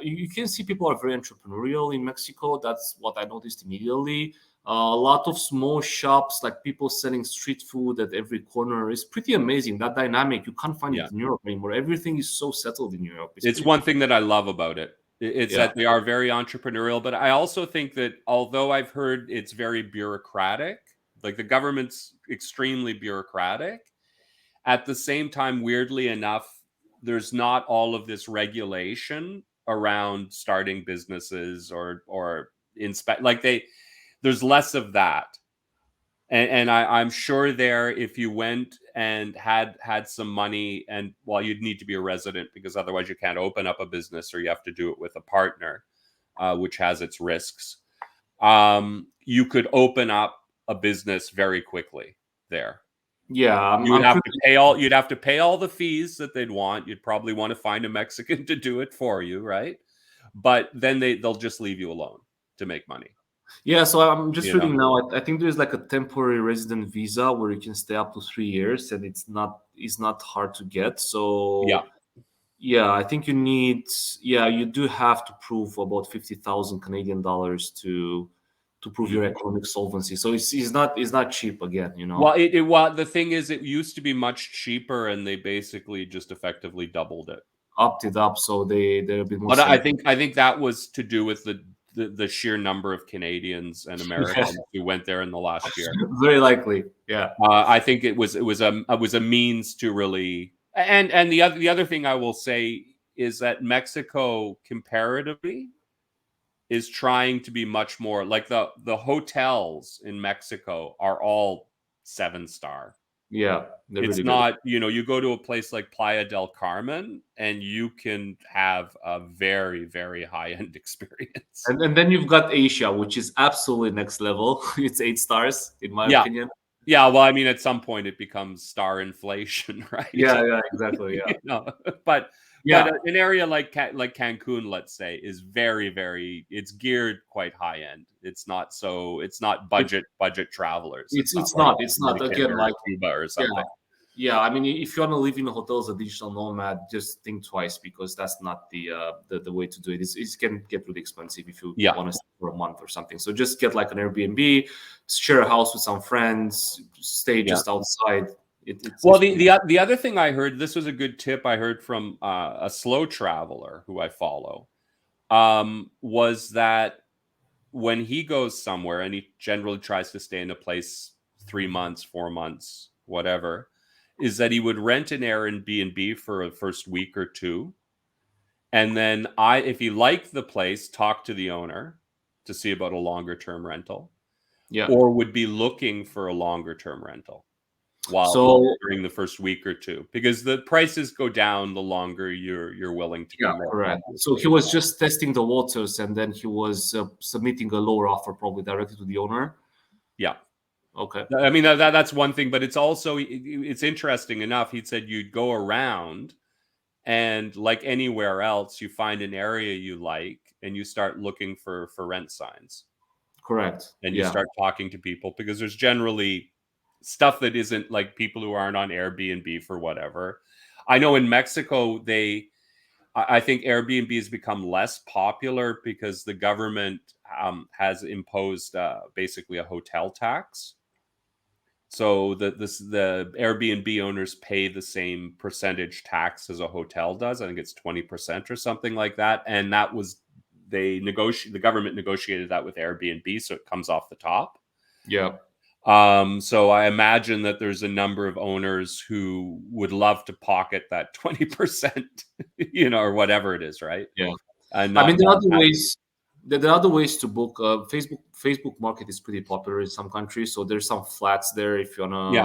Speaker 2: you can see people are very entrepreneurial in Mexico. That's what I noticed immediately. A lot of small shops, like people selling street food at every corner, is pretty amazing. That dynamic you can't find
Speaker 1: yeah.
Speaker 2: it in Europe anymore. Everything is so settled in Europe. It's
Speaker 1: It's
Speaker 2: pretty
Speaker 1: one
Speaker 2: cool.
Speaker 1: thing that I love about it. It's
Speaker 2: Yeah,
Speaker 1: that they are very entrepreneurial, but I also think that although I've heard it's very bureaucratic, like the government's extremely bureaucratic, at the same time, weirdly enough, there's not all of this regulation around starting businesses or inspect, like there's less of that. And I'm sure there, if you went and had some money, and well, you'd need to be a resident because otherwise you can't open up a business, or you have to do it with a partner, which has its risks. You could open up a business very quickly there.
Speaker 2: yeah.
Speaker 1: You would
Speaker 2: I'm
Speaker 1: have
Speaker 2: pretty.
Speaker 1: to pay all you'd have to pay all the fees that they'd want. You'd probably want to find a Mexican to do it for you, right? But then they'll just leave you alone to make money,
Speaker 2: Yeah, so I'm just
Speaker 1: you know.
Speaker 2: reading now. I think there's like a temporary resident visa where you can stay up to 3 years, and it's not hard to get.
Speaker 1: Yeah.
Speaker 2: So yeah, I think you need. Yeah, you do have to prove about 50,000 Canadian dollars to prove your
Speaker 1: Mhm.
Speaker 2: economic solvency. So it's not cheap again.
Speaker 1: Well, well, the thing is, it used to be much cheaper, and they basically just effectively doubled it.
Speaker 2: Upped it up, so they're a bit more
Speaker 1: But I
Speaker 2: safe.
Speaker 1: think I think that was to do with the sheer number of Canadians and
Speaker 2: Yeah,
Speaker 1: Americans who went there in the last year.
Speaker 2: very likely. Yeah,
Speaker 1: I think it was a means to really, and the other thing I will say is that Mexico comparatively is trying to be much more like the hotels in Mexico are all 7 star.
Speaker 2: yeah, they're
Speaker 1: It's
Speaker 2: really good.
Speaker 1: not, you go to a place like Playa del Carmen and you can have a very, very high end experience.
Speaker 2: And then you've got Asia, which is absolutely next level. It's 8 stars, in my
Speaker 1: Yeah.
Speaker 2: opinion.
Speaker 1: Yeah. Well, I mean, at some point it becomes star inflation, right?
Speaker 2: Yeah, yeah, exactly. Yeah,
Speaker 1: you know, but
Speaker 2: yeah.
Speaker 1: an area like Cancun, let's say, is very, very, it's geared quite high end. It's not
Speaker 2: It,
Speaker 1: budget travelers.
Speaker 2: it's
Speaker 1: It's not
Speaker 2: it's
Speaker 1: like
Speaker 2: not. It's not.
Speaker 1: Dominican
Speaker 2: Again,
Speaker 1: or
Speaker 2: like
Speaker 1: Cuba or
Speaker 2: yeah,
Speaker 1: something.
Speaker 2: yeah. I mean, if you want to live in a hotel as a digital nomad, just think twice because that's not the way to do it. It can get really expensive if you
Speaker 1: Yeah.
Speaker 2: want to stay for a month or something. So just get like an Airbnb, share a house with some friends, stay
Speaker 1: Yeah.
Speaker 2: just outside.
Speaker 1: Well, the other thing I heard, this was a good tip I heard from a slow traveler who I follow, was that when he goes somewhere, and he generally tries to stay in a place 3 months, 4 months, whatever, is that he would rent an Airbnb for a first week or two. And then if he liked the place, talk to the owner to see about a longer term rental, or would be looking for a longer term rental during the first week or two, because the prices go down the longer you're willing to commit.
Speaker 2: Correct. So he was just testing the waters, and then he was submitting a lower offer, probably directly to the owner.
Speaker 1: Yeah.
Speaker 2: Okay.
Speaker 1: I mean, that's one thing, but it's also, it's interesting enough. He said you'd go around, and like anywhere else, you find an area you like, and you start looking for rent signs.
Speaker 2: Correct.
Speaker 1: And you start talking to people, because there's generally stuff that isn't, like, people who aren't on Airbnb for whatever. I know in Mexico, I think Airbnb has become less popular because the government has imposed basically a hotel tax. So the Airbnb owners pay the same percentage tax as a hotel does. I think it's 20% or something like that. And that was, the government negotiated that with Airbnb, so it comes off the top.
Speaker 2: Yeah.
Speaker 1: So I imagine that there's a number of owners who would love to pocket that 20%, or whatever it is, right?
Speaker 2: Yeah.
Speaker 1: I
Speaker 2: mean, there are other ways. There are other ways to book. Facebook Market is pretty popular in some countries, so there's some flats there if you want an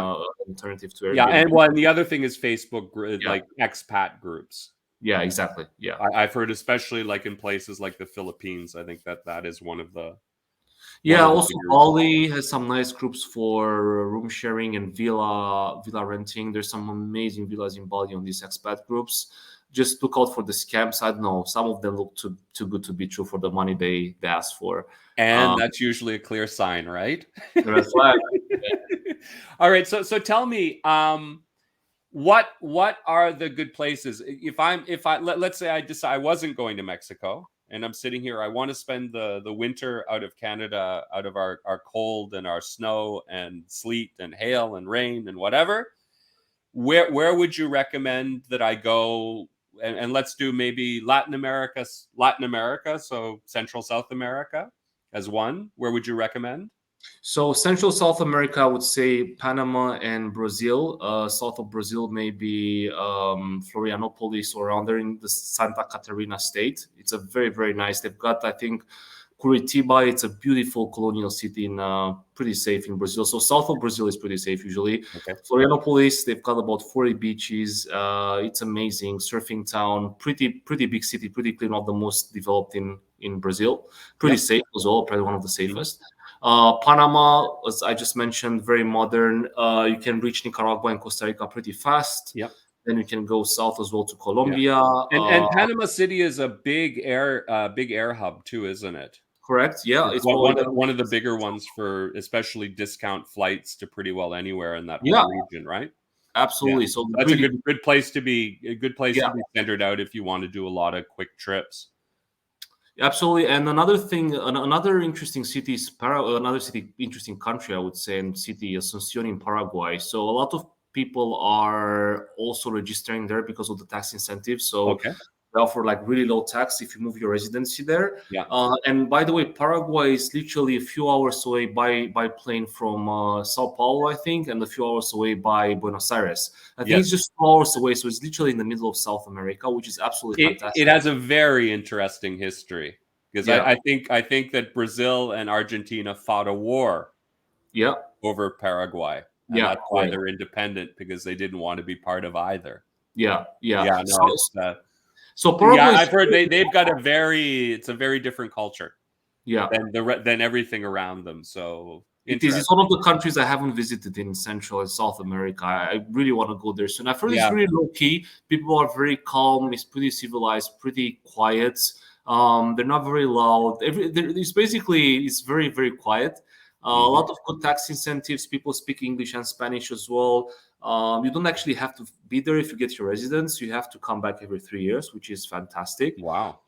Speaker 2: alternative to Airbnb.
Speaker 1: Yeah, and the other thing is Facebook, like expat groups.
Speaker 2: Yeah, exactly. Yeah,
Speaker 1: I've heard, especially like in places like the Philippines, I think that is one of the.
Speaker 2: Yeah, also Bali has some nice groups for room sharing and villa renting. There's some amazing villas in Bali on these expat groups. Just look out for the scams. I don't know. Some of them look too good to be true for the money they ask for.
Speaker 1: And that's usually a clear sign, right?
Speaker 2: Red flag.
Speaker 1: All right. So tell me, what are the good places? Let's say I decide I wasn't going to Mexico, and I'm sitting here. I want to spend the winter out of Canada, out of our cold and our snow and sleet and hail and rain and whatever. Where would you recommend that I go? And let's do maybe Latin America, so Central South America as one. Where would you recommend?
Speaker 2: So Central South America, I would say Panama and Brazil. South of Brazil, maybe Florianopolis or around there in the Santa Catarina state. It's a very, very nice. They've got, I think, Curitiba. It's a beautiful colonial city and pretty safe in Brazil. So south of Brazil is pretty safe usually.
Speaker 1: Okay.
Speaker 2: Florianopolis, they've got about 40 beaches. It's amazing. Surfing town, pretty big city, pretty clean, one of the most developed in Brazil. Pretty safe as well, probably one of the safest. Panama, as I just mentioned, very modern. You can reach Nicaragua and Costa Rica pretty fast.
Speaker 1: Yep.
Speaker 2: Then you can go south as well to Colombia.
Speaker 1: And Panama City is a big air hub too, isn't it?
Speaker 2: Correct. Yeah,
Speaker 1: it's one of the bigger ones for especially discount flights to pretty well anywhere in that whole region, right?
Speaker 2: Absolutely.
Speaker 1: Yeah.
Speaker 2: So
Speaker 1: that's a good place to be. A good place to be centered out if you want to do a lot of quick trips.
Speaker 2: Absolutely. And another thing, another interesting city is interesting country, I would say, and city, Asuncion in Paraguay. So a lot of people are also registering there because of the tax incentives. So they offer like really low tax if you move your residency there.
Speaker 1: Yeah.
Speaker 2: And by the way, Paraguay is literally a few hours away by plane from Sao Paulo, I think, and a few hours away by Buenos Aires. I think it's just 2 hours away, so it's literally in the middle of South America, which is absolutely fantastic.
Speaker 1: It has a very interesting history because I think that Brazil and Argentina fought a war. Over Paraguay. And that's why they're independent, because they didn't want to be part of either. So Paraguay, I've heard they've got it's a very different culture. Than everything around them. So
Speaker 2: it's one of the countries I haven't visited in Central and South America. I really want to go there soon. I've heard it's really low key. People are very calm. It's pretty civilized, pretty quiet. They're not very loud. It's very, very quiet. A lot of good tax incentives. People speak English and Spanish as well. You don't actually have to be there if you get your residence. You have to come back every 3 years, which is fantastic.
Speaker 1: Wow.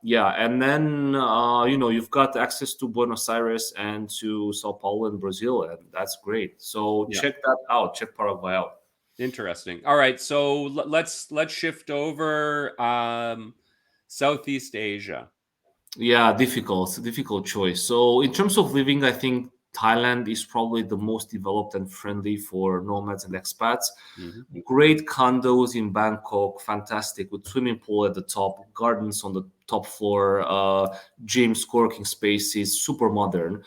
Speaker 2: Yeah, and then you've got access to Buenos Aires and to Sao Paulo in Brazil, and that's great. So
Speaker 1: Yeah.
Speaker 2: check that out. Check Paraguay out.
Speaker 1: Interesting. All right, so let's shift over Southeast Asia.
Speaker 2: Yeah, difficult choice. So in terms of living, I think Thailand is probably the most developed and friendly for nomads and expats.
Speaker 1: Mhm.
Speaker 2: Great condos in Bangkok, fantastic with swimming pool at the top, gardens on the top floor, gyms, co-working spaces, super modern.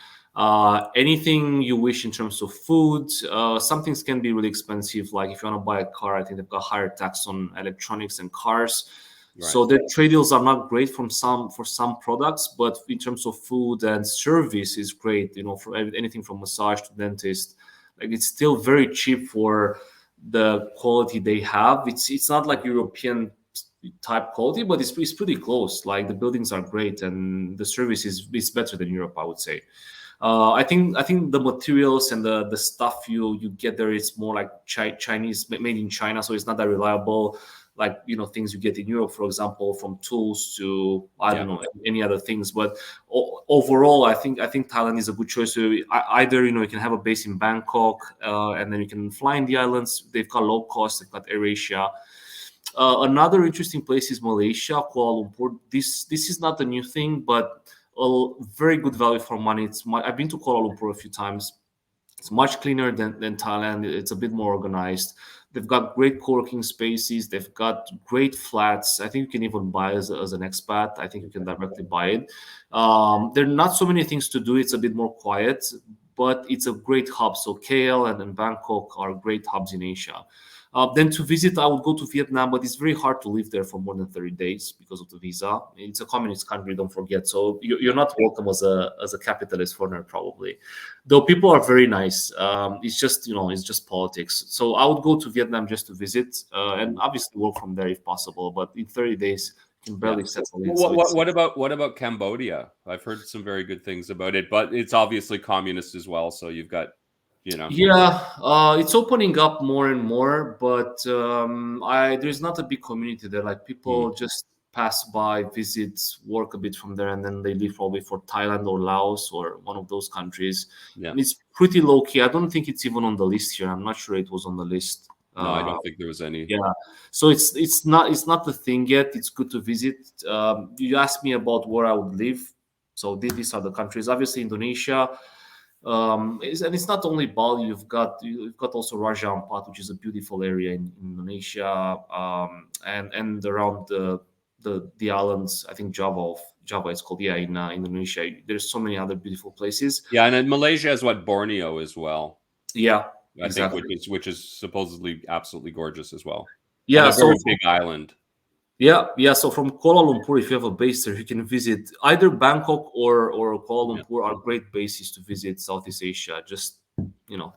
Speaker 2: Anything you wish in terms of food. Some things can be really expensive. Like if you want to buy a car, I think they've got higher tax on electronics and cars.
Speaker 1: Right.
Speaker 2: So the trade deals are not great for some products, but in terms of food and service is great. For anything from massage to dentist, like it's still very cheap for the quality they have. It's not like European type quality, but it's pretty close. Like the buildings are great and the service is better than Europe, I would say. I think the materials and the stuff you get there is more like Chinese made in China, so it's not that reliable. Like things you get in Europe, for example, from tools to I
Speaker 1: Yeah.
Speaker 2: don't know any other things. But overall, I think Thailand is a good choice. So either you can have a base in Bangkok, and then you can fly in the islands. They've got low cost. They've got AirAsia. Another interesting place is Malaysia, Kuala Lumpur. This is not a new thing, but a very good value for money. I've been to Kuala Lumpur a few times. It's much cleaner than Thailand. It's a bit more organized. They've got great co-working spaces. They've got great flats. I think you can even buy as an expat. I think you can directly buy it. There are not so many things to do. It's a bit more quiet, but it's a great hub. So KL and then Bangkok are great hubs in Asia. Then to visit, I would go to Vietnam, but it's very hard to live there for more than 30 days because of the visa. It's a communist country, don't forget. So you're not welcome as a capitalist foreigner, probably. Though people are very nice. It's just politics. So I would go to Vietnam just to visit and obviously work from there if possible. But in 30 days, you can
Speaker 1: Yeah.
Speaker 2: barely settle in.
Speaker 1: What,
Speaker 2: So
Speaker 1: what,
Speaker 2: it's
Speaker 1: what about Cambodia? I've heard some very good things about it, but it's obviously communist as well. So you've got,
Speaker 2: Yeah, it's opening up more and more, but there's not a big community there. Like
Speaker 1: hmm,
Speaker 2: people just pass by, visit, work a bit from there, and then they leave probably for Thailand or Laos or one of those countries.
Speaker 1: yeah.
Speaker 2: And it's pretty low key. I don't think it's even on the list here. I'm not sure it was on the list.
Speaker 1: No, I don't think there was any.
Speaker 2: Yeah, so it's not the thing yet. It's good to visit. You asked me about where I would live, so these are the countries. Obviously, Indonesia. And it's not only Bali. You've got also Raja Ampat, which is a beautiful area in Indonesia, and around the islands. I think Java is called, yeah, in Indonesia. There's so many other beautiful places.
Speaker 1: Yeah, and then Malaysia has what, Borneo as well.
Speaker 2: Yeah,
Speaker 1: I think
Speaker 2: exactly.
Speaker 1: which is supposedly absolutely gorgeous as well, and
Speaker 2: Yeah,
Speaker 1: a
Speaker 2: so
Speaker 1: very big island.
Speaker 2: yeah. So from Kuala Lumpur, if you have a base there, you can visit either Bangkok or Kuala
Speaker 1: Yeah.
Speaker 2: Lumpur are great bases to visit Southeast Asia. Just
Speaker 1: No,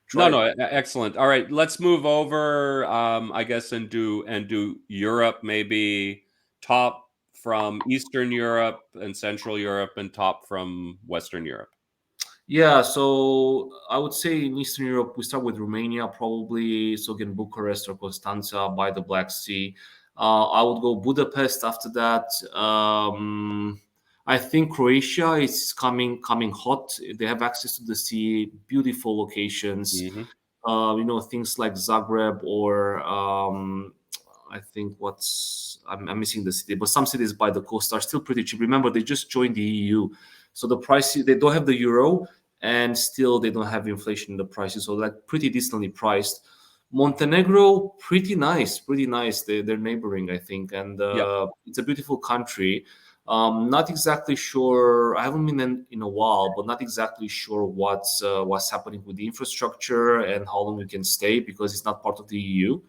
Speaker 2: try it.
Speaker 1: no, excellent. All right, let's move over. I guess and do Europe, maybe top from Eastern Europe and Central Europe, and top from Western Europe.
Speaker 2: Yeah, so I would say in Eastern Europe, we start with Romania, probably. So again, Bucharest or Constanța by the Black Sea. I would go Budapest after that. I think Croatia is coming hot. They have access to the sea, beautiful locations.
Speaker 1: Hmm.
Speaker 2: Things like Zagreb or I think I'm missing the city, but some cities by the coast are still pretty cheap. Remember, they just joined the EU, so the price they don't have the euro, and still they don't have inflation in the prices, so like pretty decently priced. Montenegro, pretty nice, pretty nice. They're neighboring, I think, and
Speaker 1: Yeah.
Speaker 2: it's a beautiful country. Not exactly sure. I haven't been in a while, but not exactly sure what's happening with the infrastructure and how long we can stay because it's not part of the EU.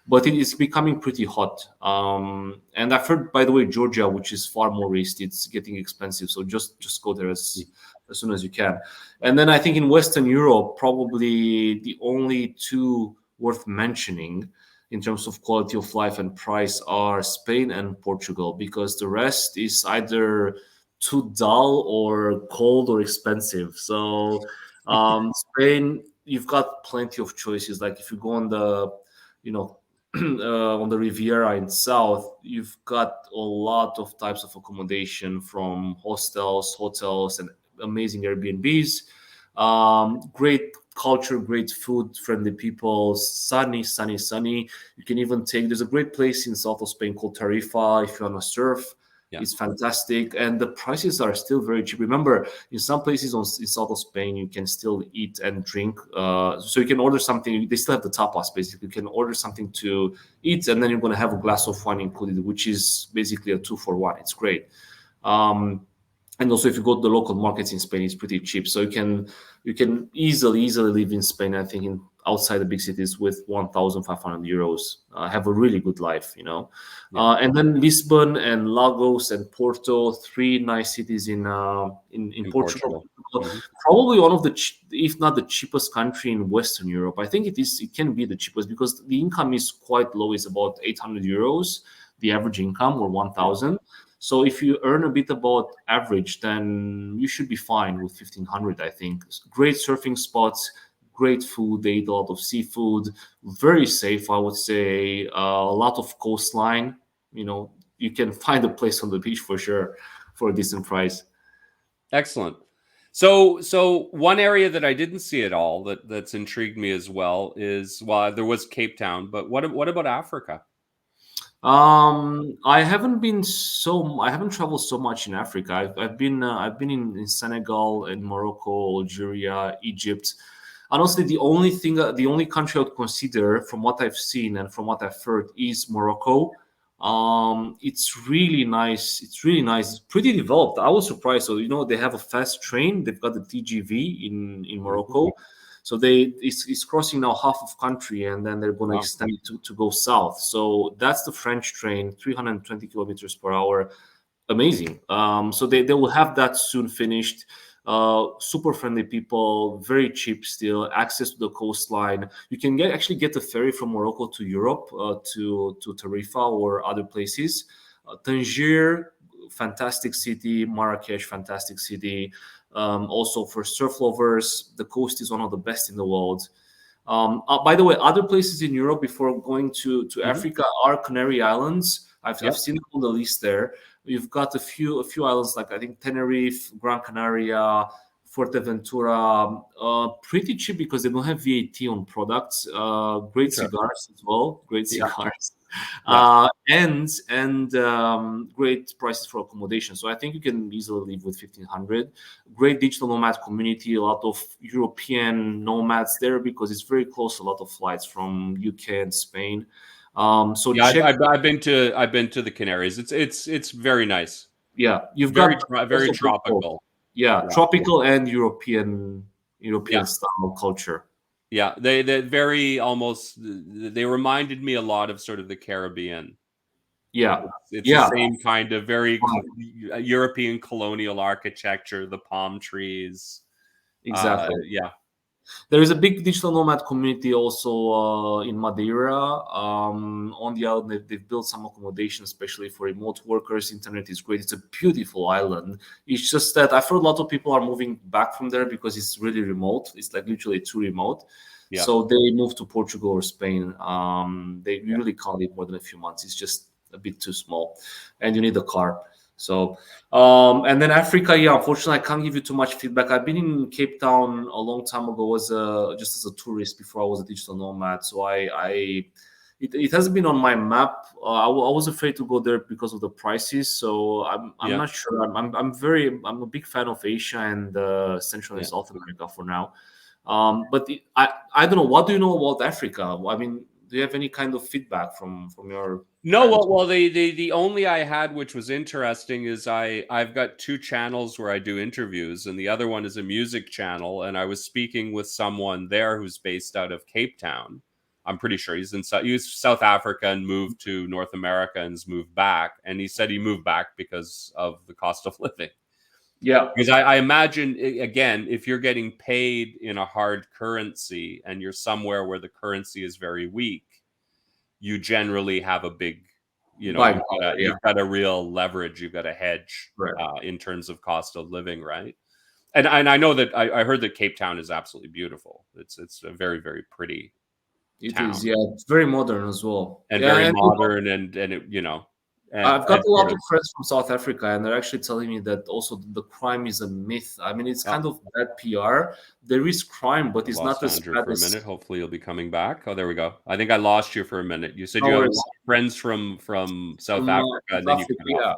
Speaker 2: But it is becoming pretty hot. And I've heard, by the way, Georgia, which is far more east, it's getting expensive. So just go there as soon as you can. And then I think in Western Europe, probably the only two worth mentioning in terms of quality of life and price are Spain and Portugal, because the rest is either too dull or cold or expensive. So Spain, you've got plenty of choices. Like if you go on the, you know, on the Riviera in south, you've got a lot of types of accommodation, from hostels, hotels, and amazing Airbnbs. Great culture, great food, friendly people, sunny, sunny, sunny. You can even take. There's a great place in south of Spain called Tarifa if you want to surf.
Speaker 1: Yeah.
Speaker 2: It's fantastic, and the prices are still very cheap. Remember, in some places in south of Spain, you can still eat and drink. So you can order something. They still have the tapas. Basically, you can order something to eat, and then you're going to have a glass of wine included, which is basically a 2 for 1. It's great. And also, if you go to the local markets in Spain, it's pretty cheap. So you can easily live in Spain. I think in outside the big cities with 1,500 euros, have a really good life.
Speaker 1: Yeah.
Speaker 2: And then Lisbon and Lagos and Porto, 3 nice cities in
Speaker 1: In
Speaker 2: Portugal.
Speaker 1: Portugal. Mhm.
Speaker 2: Probably one of the, if not the cheapest country in Western Europe. I think it is. It can be the cheapest because the income is quite low. It's about 800 euros, the average income, or 1,000. So if you earn a bit about average, then you should be fine with 1,500. I think great surfing spots, great food. They eat a lot of seafood. Very safe, I would say. A lot of coastline. You can find a place on the beach for sure for a decent price.
Speaker 1: Excellent. So one area that I didn't see at all that's intrigued me as well is, well, there was Cape Town, but what about Africa?
Speaker 2: I haven't traveled so much in Africa. I've been in Senegal, in Morocco, Algeria, Egypt. Honestly, the only country I would consider, from what I've seen and from what I've heard, is Morocco. It's really nice. It's really nice. It's pretty developed. I was surprised. So they have a fast train. They've got the TGV in
Speaker 1: Mhm.
Speaker 2: Morocco. So it's crossing now half of country, and then they're going to
Speaker 1: Wow.
Speaker 2: extend it to go south. So that's the French train, 320 kilometers per hour. Amazing. So they will have that soon finished. Super friendly people, very cheap still, access to the coastline. You can actually get a ferry from Morocco to Europe, to Tarifa or other places. Tangier, fantastic city. Marrakesh, fantastic city. Also for surf lovers, the coast is one of the best in the world. By the way, other places in Europe before going to
Speaker 1: Mhm.
Speaker 2: Africa are Canary Islands. I've
Speaker 1: Yep.
Speaker 2: seen it on the list there. You've got a few islands like I think Tenerife, Gran Canaria, Fuerteventura. Pretty cheap because they don't have VAT on products. Great
Speaker 1: Interesting.
Speaker 2: cigars as well. Great
Speaker 1: Yeah.
Speaker 2: cigars.
Speaker 1: Yeah.
Speaker 2: And great prices for accommodation. So I think you can easily live with 1,500. Great digital nomad community. A lot of European nomads there because it's very close. A lot of flights from UK and Spain. So
Speaker 1: Yeah,
Speaker 2: check.
Speaker 1: I've been to the Canaries. It's very nice.
Speaker 2: Yeah, you've
Speaker 1: Very
Speaker 2: got
Speaker 1: very
Speaker 2: also both.
Speaker 1: tropical.
Speaker 2: Yeah,
Speaker 1: Yeah.
Speaker 2: tropical and European
Speaker 1: Yeah.
Speaker 2: style culture.
Speaker 1: Yeah. They very almost they reminded me a lot of sort of the Caribbean.
Speaker 2: Yeah,
Speaker 1: It's the
Speaker 2: yeah,
Speaker 1: same kind of very
Speaker 2: right,
Speaker 1: European colonial architecture, the palm trees.
Speaker 2: exactly.
Speaker 1: Yeah.
Speaker 2: There is a big digital nomad community also in Madeira. On the island, they've built some accommodation, especially for remote workers. Internet is great. It's a beautiful island. It's just that I've heard a lot of people are moving back from there because it's really remote. It's like literally too remote.
Speaker 1: Yeah.
Speaker 2: So they move to Portugal or Spain. They
Speaker 1: Yeah.
Speaker 2: really can't live more than a few months. It's just a bit too small, and you need a car. So and then Africa, yeah, unfortunately, I can't give you too much feedback. I've been in Cape Town a long time ago as just as a tourist before I was a digital nomad. So it hasn't been on my map. I was afraid to go there because of the prices. So I'm
Speaker 1: Yeah.
Speaker 2: not sure. I'm a big fan of Asia and Central and
Speaker 1: Yeah.
Speaker 2: South America for now. But I don't know. What do you know about Africa? I mean, do you have any kind of feedback from your
Speaker 1: No,
Speaker 2: friends?
Speaker 1: well, the only I had, which was interesting, is I've got two channels where I do interviews, and the other one is a music channel. And I was speaking with someone there who's based out of Cape Town. I'm pretty sure he's South Africa and moved to North America and has moved back. And he said he moved back because of the cost of living.
Speaker 2: Yeah,
Speaker 1: Because I imagine, again, if you're getting paid in a hard currency and you're somewhere where the currency is very weak, you generally have a big,
Speaker 2: buying power. Yeah,
Speaker 1: you've got a real leverage, you've got a hedge
Speaker 2: right.
Speaker 1: in terms of cost of living, right? And I know that I heard that Cape Town is absolutely beautiful. It's a very very pretty
Speaker 2: It is,
Speaker 1: town,
Speaker 2: yeah. It's very modern as well.
Speaker 1: and
Speaker 2: Yeah,
Speaker 1: very
Speaker 2: and
Speaker 1: modern, and it, you know,
Speaker 2: I've got
Speaker 1: and
Speaker 2: a
Speaker 1: sort
Speaker 2: lot
Speaker 1: of,
Speaker 2: of friends from South Africa, and they're actually telling me that also the crime is a myth. I mean, it's
Speaker 1: oh,
Speaker 2: kind of bad PR. There is crime, but
Speaker 1: I
Speaker 2: it's
Speaker 1: lost
Speaker 2: not as
Speaker 1: Andrew
Speaker 2: bad
Speaker 1: for a
Speaker 2: as.
Speaker 1: minute. Hopefully you'll be coming back. Oh, there we go. I think I lost you for a minute. You said
Speaker 2: No
Speaker 1: you have a
Speaker 2: worries.
Speaker 1: lot of friends from South
Speaker 2: From
Speaker 1: Africa, and then
Speaker 2: South
Speaker 1: you
Speaker 2: Africa,
Speaker 1: cut off.
Speaker 2: yeah.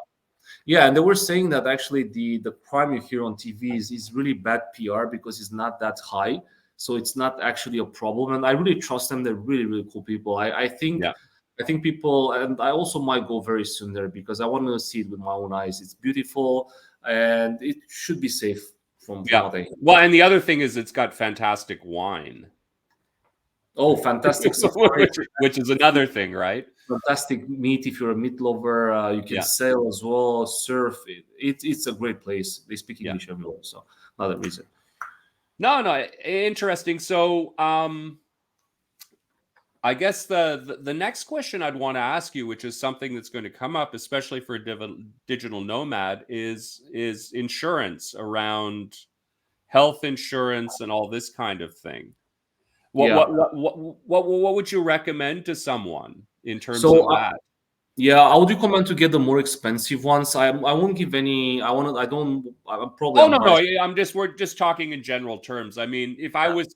Speaker 2: Yeah, and they were saying that actually the crime you hear on TV is really bad PR because it's not that high. So it's not actually a problem. And I really trust them. They're really, really cool people.
Speaker 1: Yeah.
Speaker 2: I think people, and I also might go very soon there because I want to see it with my own eyes. It's beautiful and it should be safe from
Speaker 1: Yeah.
Speaker 2: what I hear.
Speaker 1: Well, and the other thing is it's got fantastic wine,
Speaker 2: Oh, fantastic safari,
Speaker 1: which is another thing, right?
Speaker 2: fantastic meat if you're a meat lover. You can
Speaker 1: Yeah.
Speaker 2: sail as well, surf. It's a great place. They speak
Speaker 1: Yeah.
Speaker 2: English everywhere, so another reason.
Speaker 1: No, interesting. So, I guess the next question I'd want to ask you, which is something that's going to come up, especially for a digital nomad, is insurance around health insurance and all this kind of thing. What
Speaker 2: Yeah.
Speaker 1: what what what what would you recommend to someone in terms of
Speaker 2: So
Speaker 1: that?
Speaker 2: yeah, I would recommend to get the more expensive ones. I won't give any. I want to. I don't. I'm probably
Speaker 1: Oh, no,
Speaker 2: I'm
Speaker 1: no.
Speaker 2: biased.
Speaker 1: We're just talking in general terms. I mean, if I was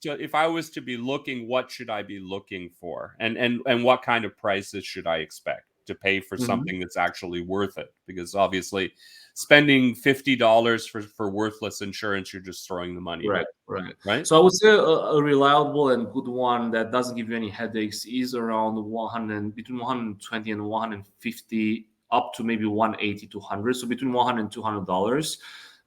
Speaker 1: to be looking, what should I be looking for, and what kind of prices should I expect to pay for
Speaker 2: Mhm.
Speaker 1: something that's actually worth it? Because obviously, spending $50 for worthless insurance, you're just throwing the money away,
Speaker 2: Right, right.
Speaker 1: right?
Speaker 2: So I would say a reliable and good one that doesn't give you any headaches is around 100, between 120 and 150, up to maybe 180 to 100. So between 100 and $200.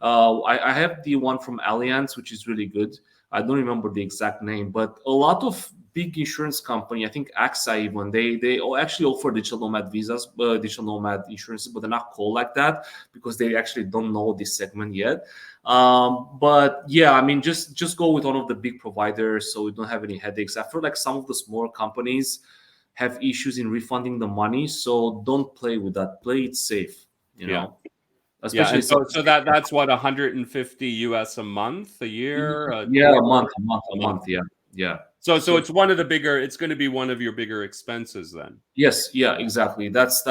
Speaker 2: I have the one from Allianz, which is really good. I don't remember the exact name, but a lot of big insurance company, I think AXA even, they actually offer digital nomad visas, digital nomad insurances, but they're not called like that because they actually don't know this segment yet. But yeah, I mean, just go with one of the big providers so you don't have any headaches. I feel like some of the smaller companies have issues in refunding the money, so don't play with that. Play it safe, you
Speaker 1: Yeah,
Speaker 2: know,
Speaker 1: yeah.
Speaker 2: especially
Speaker 1: And
Speaker 2: some.
Speaker 1: so that's what, 150 US a month, a year, a
Speaker 2: Yeah, a
Speaker 1: quarter,
Speaker 2: month, a month,
Speaker 1: a
Speaker 2: a
Speaker 1: month.
Speaker 2: month. Yeah, yeah.
Speaker 1: So
Speaker 2: So
Speaker 1: it's one of the bigger. It's going to be one of your bigger expenses then.
Speaker 2: yes, yeah, exactly. That's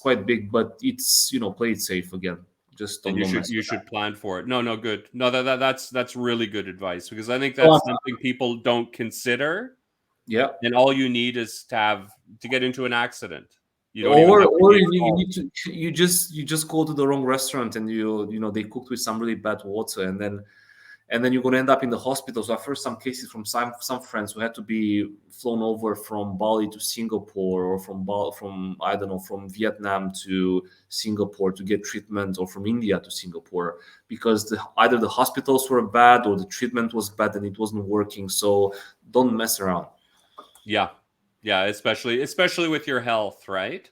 Speaker 2: quite big, but it's play it safe again. Just
Speaker 1: And
Speaker 2: don't mess
Speaker 1: you
Speaker 2: with that.
Speaker 1: should plan for it. No, good. No, that's really good advice, because I think
Speaker 2: So
Speaker 1: that's something people don't consider.
Speaker 2: yeah,
Speaker 1: And all you need is to get into an accident. You don't even have to
Speaker 2: or
Speaker 1: be at
Speaker 2: you
Speaker 1: fault.
Speaker 2: need to you just go to the wrong restaurant and they cooked with some really bad water and then you're going to end up in the hospital. So I've heard some cases from some friends who had to be flown over from Bali to Singapore, or from I don't know, from Vietnam to Singapore to get treatment, or from India to Singapore, because either the hospitals were bad or the treatment was bad and it wasn't working. So don't mess around.
Speaker 1: Yeah, yeah. Especially with your health, right?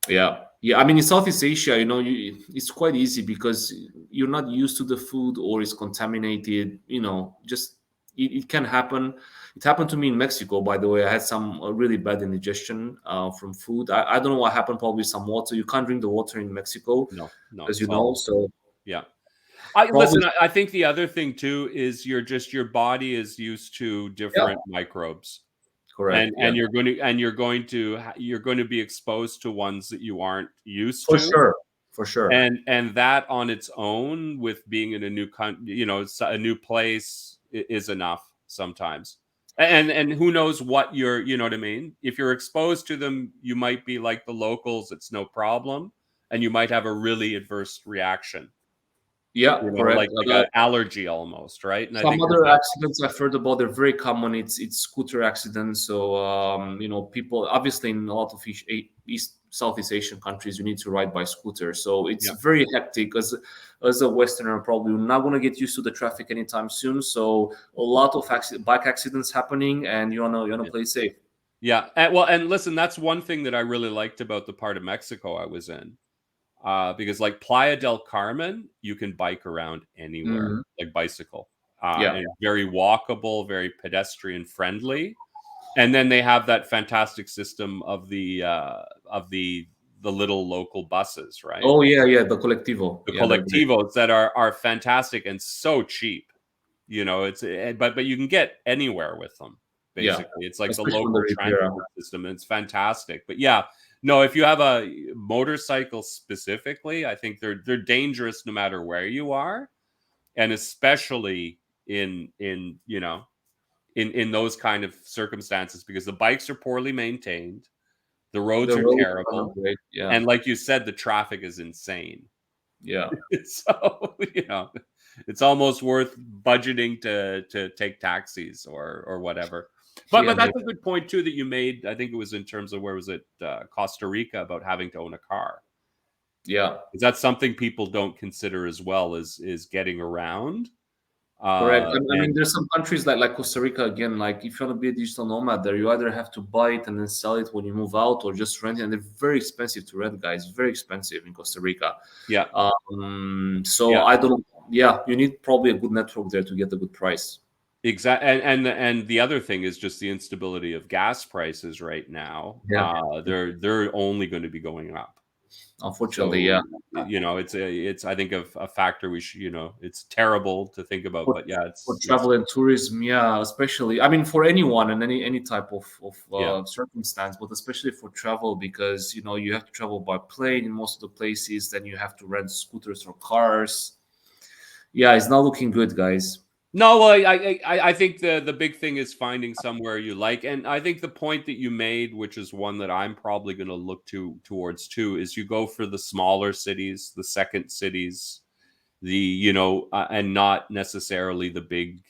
Speaker 2: Yeah, yeah. I mean, in Southeast Asia, it's quite easy because you're not used to the food or it's contaminated. Just it can happen. It happened to me in Mexico, by the way. I had some really bad indigestion from food. I don't know what happened. Probably some water. You can't drink the water in Mexico,
Speaker 1: No, no.
Speaker 2: as you
Speaker 1: It's
Speaker 2: know.
Speaker 1: all,
Speaker 2: So
Speaker 1: yeah. I
Speaker 2: probably,
Speaker 1: listen. I think the other thing too is your body is used to
Speaker 2: yeah,
Speaker 1: different microbes.
Speaker 2: correct.
Speaker 1: And
Speaker 2: Yeah,
Speaker 1: you're going to be exposed to ones that you aren't used
Speaker 2: for
Speaker 1: to,
Speaker 2: sure, for sure.
Speaker 1: and that on its own, with being in a new country, a new place, is enough sometimes. And who knows what you know what I mean? If you're exposed to them, you might be like the locals, it's no problem, and you might have a really adverse reaction,
Speaker 2: Yeah, correct.
Speaker 1: like an allergy almost, right? And I
Speaker 2: Some
Speaker 1: think there's
Speaker 2: other
Speaker 1: a
Speaker 2: accidents I've heard about, they're very common. It's scooter accidents. So people, obviously, in a lot of Southeast Asian countries, you need to ride by scooter. So it's
Speaker 1: yeah,
Speaker 2: very hectic. As a Westerner, probably not going to get used to the traffic anytime soon. So a lot of bike accidents happening, and you wanna
Speaker 1: yeah.
Speaker 2: play safe.
Speaker 1: Yeah, and listen, that's one thing that I really liked about the part of Mexico I was in, because like Playa del Carmen, you can bike around anywhere,
Speaker 2: Mhm.
Speaker 1: like bicycle,
Speaker 2: Yeah.
Speaker 1: and very walkable, very pedestrian friendly. And then they have that fantastic system of the little local buses, right?
Speaker 2: Oh yeah, yeah. The Colectivo.
Speaker 1: The
Speaker 2: Yeah, they're great.
Speaker 1: collectivos that are fantastic and so cheap. It's but you can get anywhere with them.
Speaker 2: Yeah,
Speaker 1: basically. It's like the
Speaker 2: especially on the
Speaker 1: local
Speaker 2: Riviera.
Speaker 1: transport system, and it's fantastic. But yeah, no, if you have a motorcycle specifically, I think they're dangerous no matter where you are, and especially in in those kind of circumstances, because the bikes are poorly maintained, the roads
Speaker 2: The
Speaker 1: are
Speaker 2: roads are not
Speaker 1: terrible,
Speaker 2: great. Yeah,
Speaker 1: and like you said, the traffic is insane.
Speaker 2: yeah.
Speaker 1: So it's almost worth budgeting to take taxis or whatever. But
Speaker 2: Yeah,
Speaker 1: but that's a good point too that you made. I think it was in terms of, where was it, Costa Rica, about having to own a car.
Speaker 2: yeah,
Speaker 1: Is that something people don't consider as well, is getting around?
Speaker 2: correct. I mean,
Speaker 1: And
Speaker 2: there's some countries like Costa Rica again. Like, if you want to be a digital nomad there, you either have to buy it and then sell it when you move out, or just rent it. And they're very expensive to rent, guys. Very expensive in Costa Rica.
Speaker 1: yeah,
Speaker 2: So
Speaker 1: yeah,
Speaker 2: I don't. Yeah, you need probably a good network there to get a good price.
Speaker 1: exactly. And the other thing is just the instability of gas prices right now.
Speaker 2: Yeah,
Speaker 1: They're only going to be going up.
Speaker 2: unfortunately,
Speaker 1: So
Speaker 2: yeah.
Speaker 1: it's I think of a factor we should, it's terrible to think about,
Speaker 2: For,
Speaker 1: but yeah,
Speaker 2: for
Speaker 1: it's
Speaker 2: travel and tourism, yeah, especially. I mean, for anyone and any type of
Speaker 1: yeah.
Speaker 2: circumstance, but especially for travel, because you have to travel by plane in most of the places. Then you have to rent scooters or cars. Yeah, it's not looking good, guys.
Speaker 1: No, well, I think the big thing is finding somewhere you like, and I think the point that you made, which is one that I'm probably going to look towards too, is you go for the smaller cities, the second cities, and not necessarily the big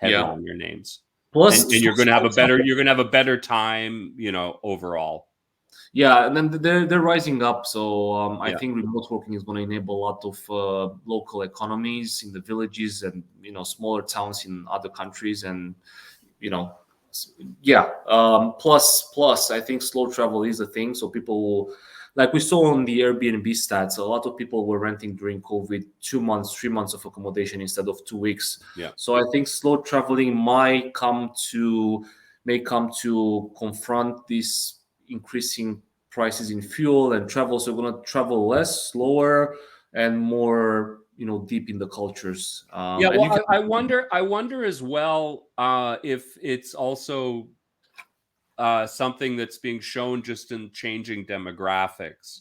Speaker 2: Yeah.
Speaker 1: headliner names, and
Speaker 2: Plus,
Speaker 1: you're going to have a better time, overall.
Speaker 2: yeah, and then they're rising up. So I
Speaker 1: Yeah.
Speaker 2: think remote working is going to enable a lot of local economies in the villages and smaller towns in other countries, and you know, yeah. Plus, I think slow travel is a thing. So people will, like we saw on the Airbnb stats, a lot of people were renting during COVID 2 months, 3 months of accommodation instead of 2 weeks.
Speaker 1: Yeah.
Speaker 2: So I think slow traveling may come to confront these increasing prices in fuel and travel. So we're going to travel less, slower, and more, deep in the cultures.
Speaker 1: Yeah,
Speaker 2: And
Speaker 1: well,
Speaker 2: you can,
Speaker 1: I wonder as well, if it's also something that's being shown just in changing demographics,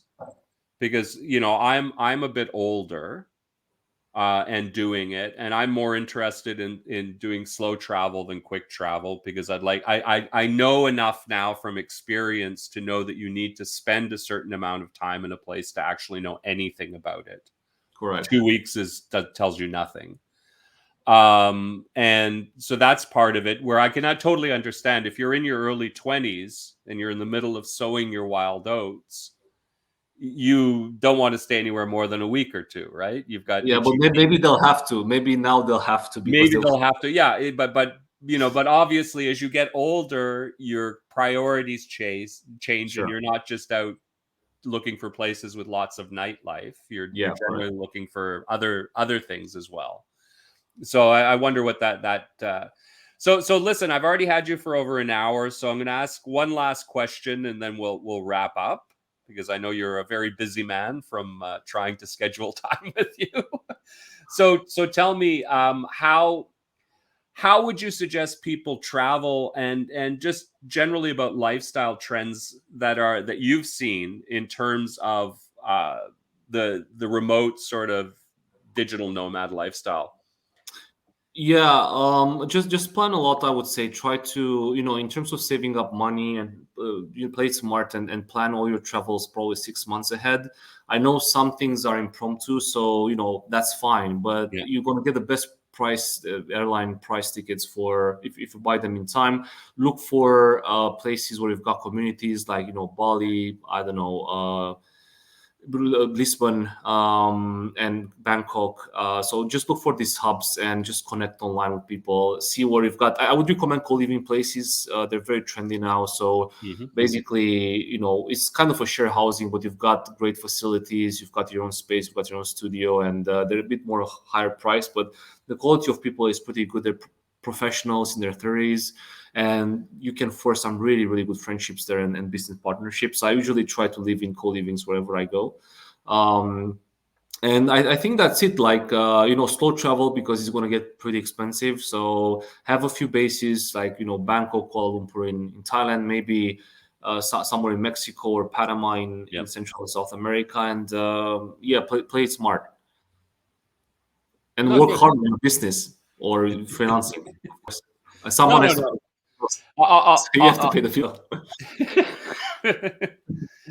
Speaker 1: because I'm a bit older, and doing it, and I'm more interested in doing slow travel than quick travel, because I know enough now from experience to know that you need to spend a certain amount of time in a place to actually know anything about it.
Speaker 2: correct.
Speaker 1: 2 weeks that tells you nothing. And so that's part of it, where I cannot totally understand if you're in your early 20s and you're in the middle of sowing your wild oats, you don't want to stay anywhere more than a week or two, right? You've got
Speaker 2: Yeah, but
Speaker 1: itchy feet.
Speaker 2: maybe they'll have to. Maybe now they'll have to because
Speaker 1: Maybe
Speaker 2: they'll.
Speaker 1: they'll have to, yeah. But obviously, as you get older, your priorities change, and
Speaker 2: Sure.
Speaker 1: you're not just out looking for places with lots of nightlife. You're
Speaker 2: Yeah, correct.
Speaker 1: generally looking for other things as well. So I wonder what that. So listen, I've already had you for over an hour, so I'm going to ask one last question, and then we'll wrap up, because I know you're a very busy man from trying to schedule time with you. So tell me, how would you suggest people travel, and just generally about lifestyle trends that you've seen in terms of the remote sort of digital nomad lifestyle?
Speaker 2: Yeah, just plan a lot. I would say try to, in terms of saving up money, and you play it smart, and plan all your travels probably 6 months ahead. I know some things are impromptu, so that's fine. But
Speaker 1: Yeah.
Speaker 2: you're gonna get the best price, airline price tickets for if you buy them in time. Look for places where you've got communities like Bali. I don't know. Lisbon, and Bangkok. So just look for these hubs and just connect online with people. See where you've got. I would recommend co-living places. They're very trendy now. So
Speaker 1: Mhm.
Speaker 2: basically, it's kind of a share housing, but you've got great facilities. You've got your own space. You've got your own studio, and they're a bit more higher price, but the quality of people is pretty good. They're professionals in their 30s, and you can force some really really good friendships there, and business partnerships. I usually try to live in co-livings wherever I go. um, And I think that's it. Like slow travel because it's going to get pretty expensive. So have a few bases like Bangkok, Kuala Lumpur in Thailand, maybe somewhere in Mexico or Panama in
Speaker 1: Yep.
Speaker 2: Central and South America, and play it smart and
Speaker 1: No,
Speaker 2: work
Speaker 1: good.
Speaker 2: hard on your business or freelancing. Of course.
Speaker 1: No,
Speaker 2: Someone
Speaker 1: no,
Speaker 2: has to
Speaker 1: no.
Speaker 2: pay the bills.
Speaker 1: Uh,
Speaker 2: So you have to pay the bill.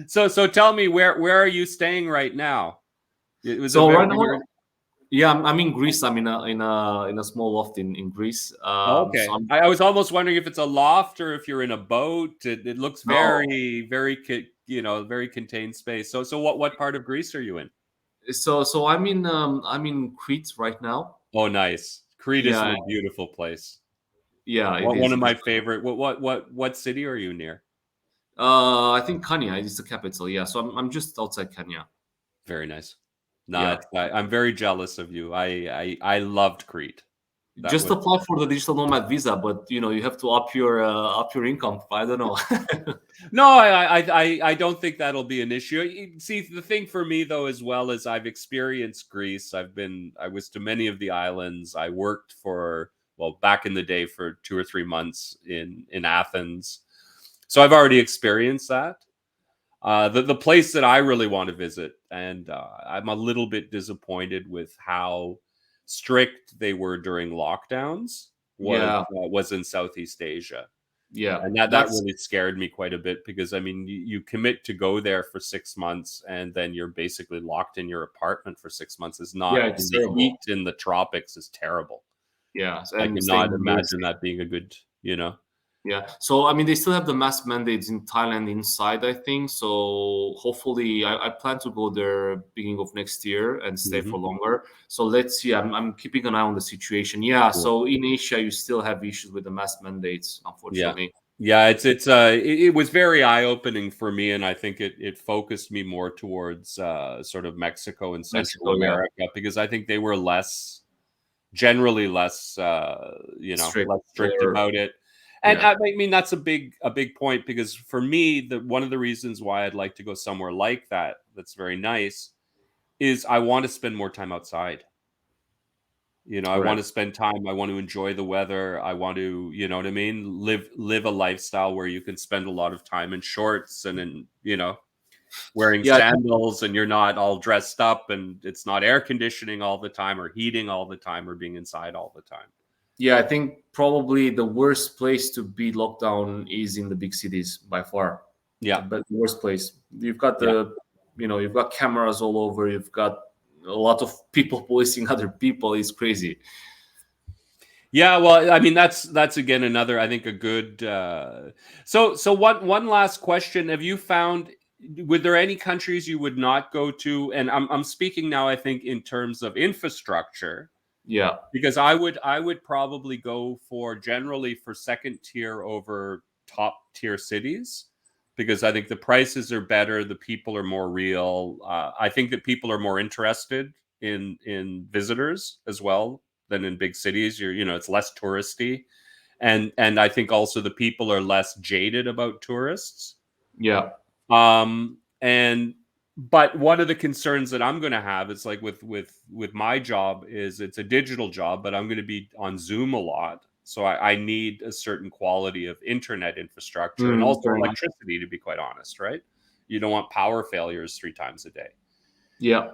Speaker 1: so tell me where are you staying right now? It was a
Speaker 2: So
Speaker 1: very
Speaker 2: right now, yeah, I'm in Greece. I'm in a small loft in Greece. So
Speaker 1: okay.
Speaker 2: I'm
Speaker 1: I was almost wondering if it's a loft or if you're in a boat. It looks
Speaker 2: no.
Speaker 1: very contained space. So what part of Greece are you in?
Speaker 2: So I'm in Crete right now.
Speaker 1: Oh, nice. Crete is
Speaker 2: Yeah,
Speaker 1: a beautiful place.
Speaker 2: yeah, it
Speaker 1: One
Speaker 2: is.
Speaker 1: of
Speaker 2: It is.
Speaker 1: my favorite. What city are you near?
Speaker 2: I think Kenya is the capital. Yeah, so I'm just outside Kenya.
Speaker 1: Very nice.
Speaker 2: Yeah,
Speaker 1: Not. I'm very jealous of you. I loved Crete. That
Speaker 2: just
Speaker 1: was
Speaker 2: apply for the digital nomad visa, but you have to up your income. I don't know.
Speaker 1: no. I don't think that'll be an issue. See, the thing for me though, as well as I've experienced Greece. I was to many of the islands. I worked for back in the day for 2 or 3 months in Athens. So I've already experienced that. The place that I really want to visit, and I'm a little bit disappointed with how strict they were during lockdowns,
Speaker 2: Yeah,
Speaker 1: was in Southeast Asia,
Speaker 2: yeah,
Speaker 1: and that
Speaker 2: that's
Speaker 1: really scared me quite a bit because I mean you commit to go there for 6 months and then you're basically locked in your apartment for 6 months. Is not
Speaker 2: yeah,
Speaker 1: in
Speaker 2: it's
Speaker 1: the heat
Speaker 2: terrible.
Speaker 1: in the tropics is terrible.
Speaker 2: Yeah,
Speaker 1: I
Speaker 2: and staying
Speaker 1: cannot
Speaker 2: indoors.
Speaker 1: imagine that being a good, you know.
Speaker 2: Yeah. So I mean, they still have the mask mandates in Thailand inside, I think. So hopefully, I plan to go there beginning of next year and stay
Speaker 1: Hmm.
Speaker 2: for longer. So let's see. I'm keeping an eye on the situation. Yeah.
Speaker 1: Cool.
Speaker 2: So in Asia, you still have issues with the mask mandates,
Speaker 1: Yeah.
Speaker 2: unfortunately.
Speaker 1: Yeah, it was very eye-opening for me, and I think it focused me more towards sort of Mexico and Central
Speaker 2: Mexico, yeah,
Speaker 1: America because I think they were generally less
Speaker 2: strict
Speaker 1: less strict
Speaker 2: or
Speaker 1: about it. And
Speaker 2: yeah,
Speaker 1: I mean that's a big point because for me the one of the reasons why I'd like to go somewhere like that that's very nice is I want to spend more time outside. I want
Speaker 2: correct.
Speaker 1: to spend time. I want to enjoy the weather. I want to, you know what I mean? Live a lifestyle where you can spend a lot of time in shorts and wearing
Speaker 2: Yeah, I think,
Speaker 1: sandals and you're not all dressed up and it's not air conditioning all the time or heating all the time or being inside all the time.
Speaker 2: yeah, I think probably the worst place to be locked down is in the big cities by far.
Speaker 1: Yeah.
Speaker 2: But the worst place. You've got
Speaker 1: Yeah.
Speaker 2: you've got cameras all over. You've got a lot of people policing other people. It's crazy.
Speaker 1: Yeah, well, I mean that's again another I think a good so one last question. Have you found were there any countries you would not go to? And I'm speaking now I think in terms of infrastructure.
Speaker 2: Yeah,
Speaker 1: Because I would probably go for generally for second tier over top tier cities because I think the prices are better, the people are more real. I think that people are more interested in visitors as well than in big cities. It's less touristy, and I think also the people are less jaded about tourists.
Speaker 2: yeah,
Speaker 1: And but one of the concerns that I'm going to have is like with my job is it's a digital job, but I'm going to be on Zoom a lot. So I need a certain quality of internet infrastructure and also
Speaker 2: fair enough.
Speaker 1: electricity, to be quite honest, right? You don't want power failures 3 times a day.
Speaker 2: Yeah,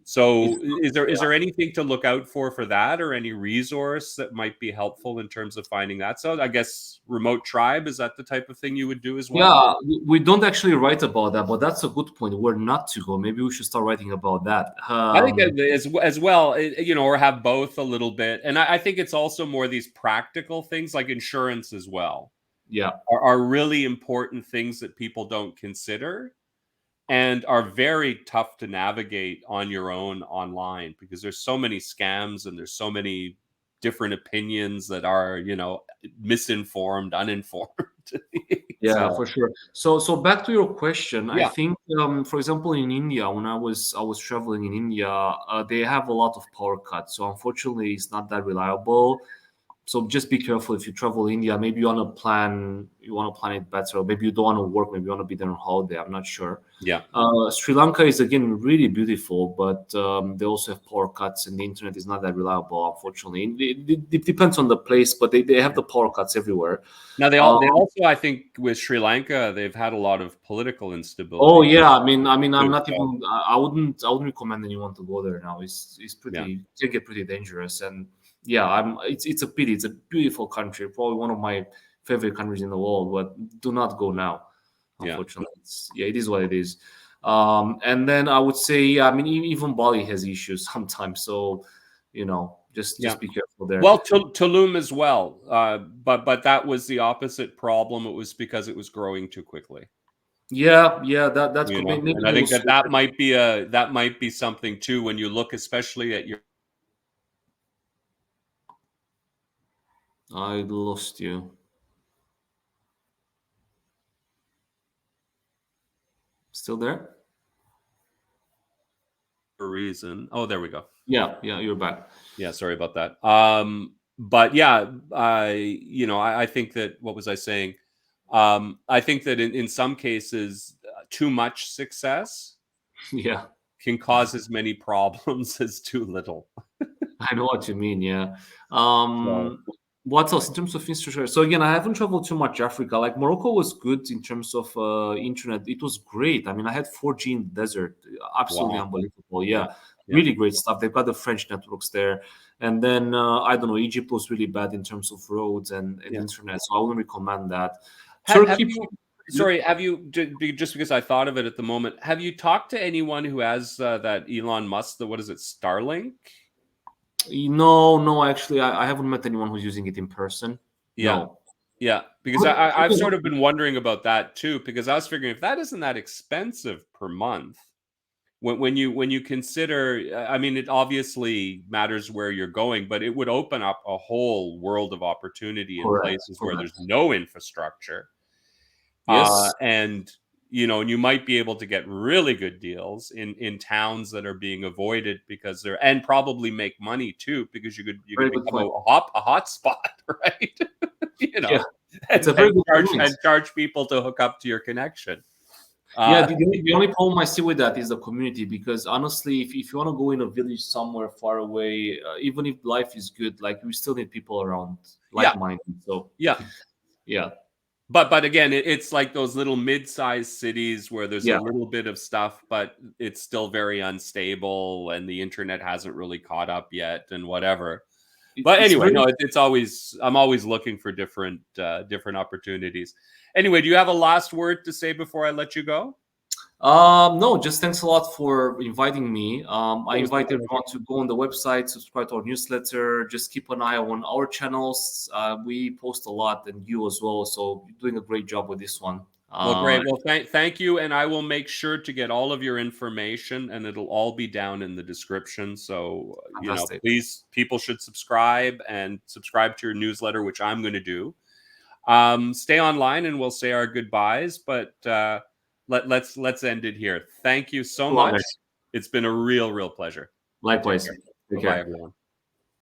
Speaker 1: So
Speaker 2: it's
Speaker 1: is there anything to look out for that, or any resource that might be helpful in terms of finding that? So I guess remote tribe, is that the type of thing you would do as well?
Speaker 2: yeah. We don't actually write about that, but that's a good point. Where not to go? Maybe we should start writing about that.
Speaker 1: I think as well, or have both a little bit. And I think it's also more these practical things like insurance as well
Speaker 2: Yeah,
Speaker 1: are really important things that people don't consider and are very tough to navigate on your own online because there's so many scams and there's so many different opinions that are, misinformed, uninformed.
Speaker 2: yeah,
Speaker 1: So,
Speaker 2: for sure. So back to your question. I
Speaker 1: yeah.
Speaker 2: think, for example, in India, when I was traveling in India, they have a lot of power cuts. So unfortunately, it's not that reliable. So just be careful if you travel India. Maybe you want to plan it better, or maybe you don't want to work. Maybe you want to be there on holiday. I'm not sure.
Speaker 1: Yeah.
Speaker 2: Sri Lanka is again really beautiful, but they also have power cuts, and the internet is not that reliable, unfortunately. It depends on the place, but they have the power cuts everywhere.
Speaker 1: Now they also, I think, with Sri Lanka, they've had a lot of political instability.
Speaker 2: Oh yeah, I mean, I'm not even. I wouldn't recommend anyone to go there now. It's pretty. It can get pretty dangerous, and yeah, It's a pity. It's a beautiful country, probably one of my favorite countries in the world. But do not go now. Unfortunately, it is what it is. And then I would say, yeah, I mean, even Bali has issues sometimes. So, just be careful there.
Speaker 1: Well, Tulum as well, but that was the opposite problem. It was because it was growing too quickly.
Speaker 2: Yeah, that could be.
Speaker 1: And I think that might be something too when you look, especially at your.
Speaker 2: I lost you. Still there?
Speaker 1: Reason. Oh, there we go.
Speaker 2: Yeah, you're back.
Speaker 1: Yeah, sorry about that. But yeah, I think that, what was I saying? I think that in some cases, too much success can cause as many problems as too little.
Speaker 2: I know what you mean. Yeah. What else in terms of infrastructure? So again, I haven't traveled too much Africa. Like Morocco was good in terms of internet. It was great. I mean, I had 4G in the desert. Absolutely unbelievable. Yeah. Really great stuff. They've got the French networks there. And then I don't know, Egypt was really bad in terms of roads and internet. So I wouldn't recommend that.
Speaker 1: Have you, just because I thought of it at the moment, have you talked to anyone who has that Elon Musk, what is it, Starlink?
Speaker 2: No, actually, I haven't met anyone who's using it in person. No.
Speaker 1: Yeah, because I've sort of been wondering about that too, because I was figuring if that isn't that expensive per month, when you consider, I mean, it obviously matters where you're going, but it would open up a whole world of opportunity in places where there's no infrastructure.
Speaker 2: Yes.
Speaker 1: And you might be able to get really good deals in towns that are being avoided because and probably make money too, because you could become a hot spot, right? And charge people to hook up to your connection.
Speaker 2: The only problem I see with that is the community, because honestly, if you want to go in a village somewhere far away, even if life is good, like we still need people around like-minded. So yeah.
Speaker 1: But again, it's like those little mid-sized cities where there's a little bit of stuff, but it's still very unstable, and the internet hasn't really caught up yet, and whatever. But anyway, I'm always looking for different opportunities. Anyway, do you have a last word to say before I let you go?
Speaker 2: No, just thanks a lot for inviting me. I invite everyone to go on the website, subscribe to our newsletter, just keep an eye on our channels. We post a lot, and you as well. So you're doing a great job with this one.
Speaker 1: Well, great. Well, thank you. And I will make sure to get all of your information, and it'll all be down in the description. So, please, people should subscribe to your newsletter, which I'm going to do. Stay online, and we'll say our goodbyes, but let's end it here. Thank you so much. It's been a real pleasure.
Speaker 2: Likewise.
Speaker 1: Bye, everyone.